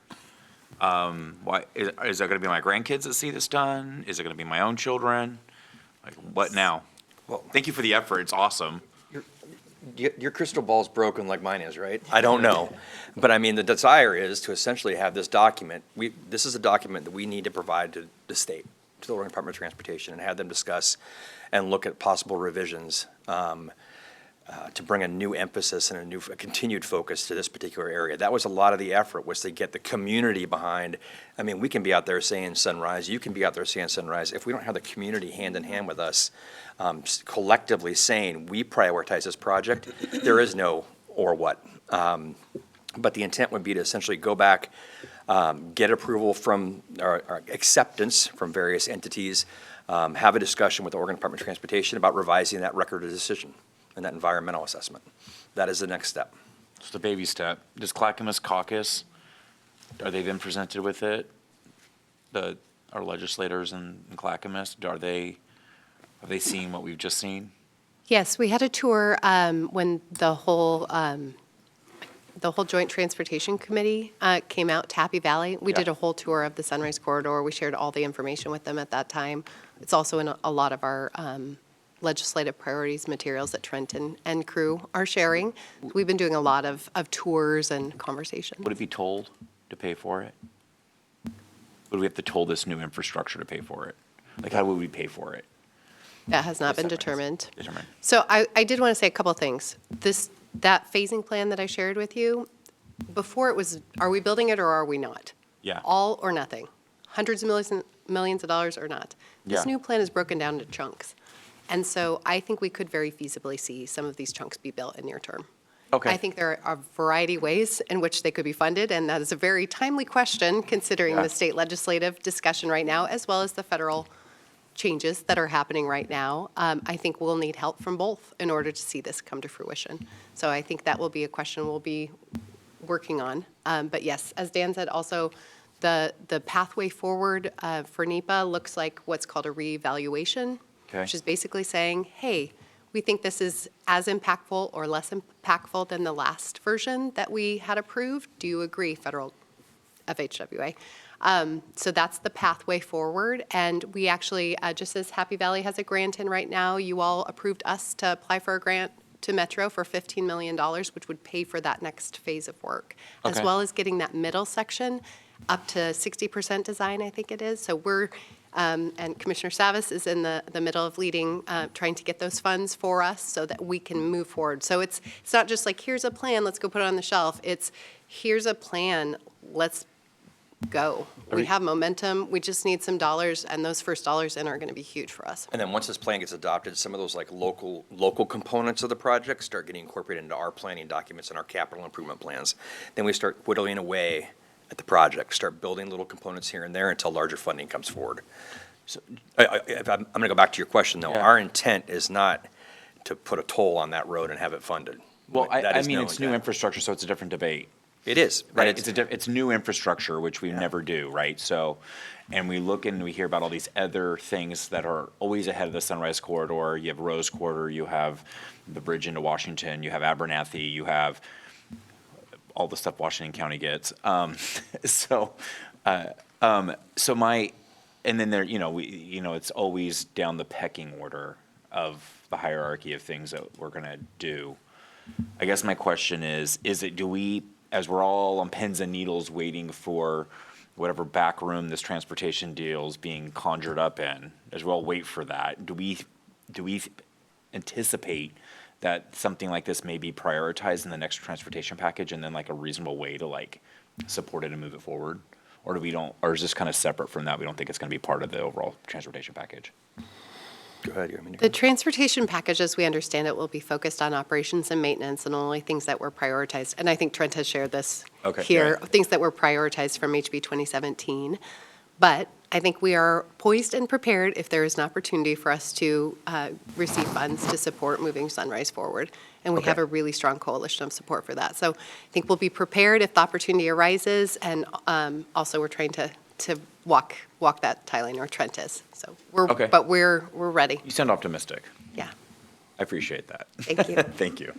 Why is that going to be my grandkids that see this done? Is it going to be my own children? Like, what now? Well, thank you for the effort. It's awesome. Your crystal ball's broken like mine is, right? I don't know. But I mean, the desire is to essentially have this document. This is a document that we need to provide to the state, to the Oregon Department of Transportation, and have them discuss and look at possible revisions to bring a new emphasis and a continued focus to this particular area. That was a lot of the effort, was to get the community behind. I mean, we can be out there saying Sunrise, you can be out there saying Sunrise. If we don't have the community hand in hand with us, collectively saying we prioritize this project, there is no or what. But the intent would be to essentially go back, get approval from, or acceptance from various entities, have a discussion with the Oregon Department of Transportation about revising that record of decision and that environmental assessment. That is the next step. It's the baby step. Does Clackamas caucus, are they then presented with it? Our legislators in Clackamas, have they seen what we've just seen? Yes, we had a tour when the whole Joint Transportation Committee came out to Happy Valley. We did a whole tour of the Sunrise Corridor. We shared all the information with them at that time. It's also in a lot of our legislative priorities materials that Trent and crew are sharing. We've been doing a lot of tours and conversations. Would it be told to pay for it? Would we have to toll this new infrastructure to pay for it? Like, how would we pay for it? That has not been determined. Determined. So I did want to say a couple things. That phasing plan that I shared with you, before it was, are we building it or are we not? Yeah. All or nothing. Hundreds of millions of dollars or not. This Yeah. new plan is broken down into chunks. And so I think we could very feasibly see some of these chunks be built in near term. Okay. I think there are a variety of ways in which they could be funded, and that is a very timely question considering the state legislative discussion right now, as well as the federal changes that are happening right now. I think we'll need help from both in order to see this come to fruition. So I think that will be a question we'll be working on. But yes, as Dan said, also the pathway forward for NEPA looks like what's called a reevaluation, which is basically saying, hey, we think this is as impactful or less impactful than the last version that we had approved. Do you agree, federal FHWA? So that's the pathway forward. And we actually, just as Happy Valley has a grant in right now, you all approved us to apply for a grant to Metro for $15 million, which would pay for that next phase of work, as well as getting that middle section up to 60% design, I think it is. So we're, and Commissioner Savas is in the middle of leading, trying to get those funds for us so that we can move forward. So it's not just like, here's a plan, let's go put it on the shelf. It's, here's a plan, let's go. We have momentum, we just need some dollars, and those first dollars in are going to be huge for us. And then once this plan gets adopted, some of those like local components of the project start getting incorporated into our planning documents and our capital improvement plans. Then we start whittling away at the project, start building little components here and there until larger funding comes forward. So I'm going to go back to your question, though. Our intent is not to put a toll on that road and have it funded. Well, That I is mean, no it's new intent. infrastructure, so it's a different debate. It is. Right, And it's new infrastructure, which we never do, right? So, and we look and we hear about all these other things that are always ahead of the Sunrise Corridor. You have Rose Corridor, you have the bridge into Washington, you have Abernathy, you have all the stuff Washington County gets. So my, and then there, it's always down the pecking order of the hierarchy of things that we're gonna do. I guess my question is do we, as we're all on pins and needles waiting for whatever back room this transportation deal is being conjured up in, as we all wait for that, do we anticipate that something like this may be prioritized in the next transportation package and then like a reasonable way to like support it and move it forward? Or or is this kind of separate from that? We don't think it's going to be part of the overall transportation package? Go ahead, you want me to The transportation package, as we understand it, will be focused on operations and maintenance and only things that were prioritized. And I think Trent has shared this here, things that were prioritized from HB 2017. But I think we are poised and prepared if there is an opportunity for us to receive funds to support moving Sunrise forward. And we have a really strong coalition of support for that. So I think we'll be prepared if the opportunity arises. And also we're trying to walk that tie line, or Trent is. So we're ready. You sound optimistic. Yeah. I appreciate that. Thank you. Thank you.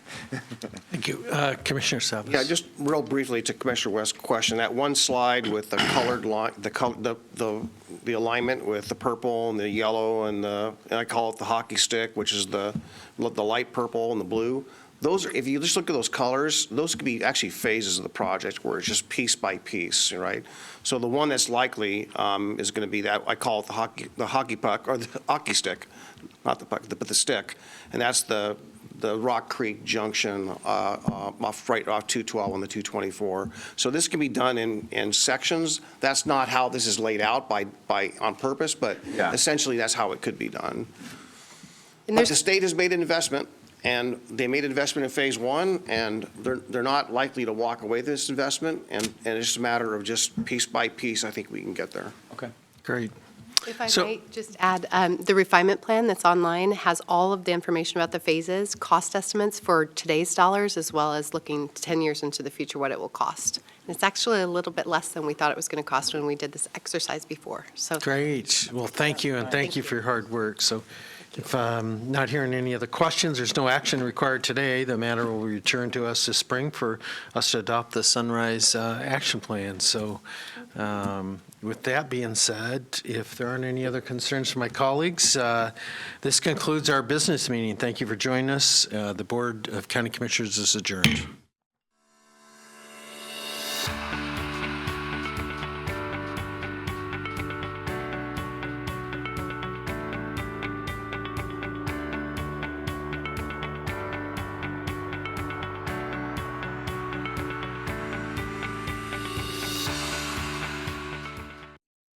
Thank you. Commissioner Savas. Yeah, just real briefly to Commissioner West's question, that one slide with the colored line, the alignment with the purple and the yellow and I call it the hockey stick, which is the light purple and the blue. Those are, if you just look at those colors, those could be actually phases of the project where it's just piece by piece, right? So the one that's likely is going to be that, I call it the hockey puck, or the hockey stick, not the puck, but the stick. And that's the Rock Creek Junction right off 212 and the 224. So this can be done in sections. That's not how this is laid out on purpose, but essentially that's how it could be done. But the state has made an investment. And they made an investment in phase one, and they're not likely to walk away with this investment. And it's just a matter of just piece by piece, I think we can get there. Okay. Great. If I So- might just add, the refinement plan that's online has all of the information about the phases, cost estimates for today's dollars, as well as looking 10 years into the future, what it will cost. And it's actually a little bit less than we thought it was going to cost when we did this exercise before. So Great. Well, thank you, and thank you for your hard work. So if I'm not hearing any other questions, there's no action required today. The matter will return to us this spring for us to adopt the Sunrise Action Plan. So with that being said, if there aren't any other concerns from my colleagues, this concludes our business meeting. Thank you for joining us. The Board of County Commissioners is adjourned.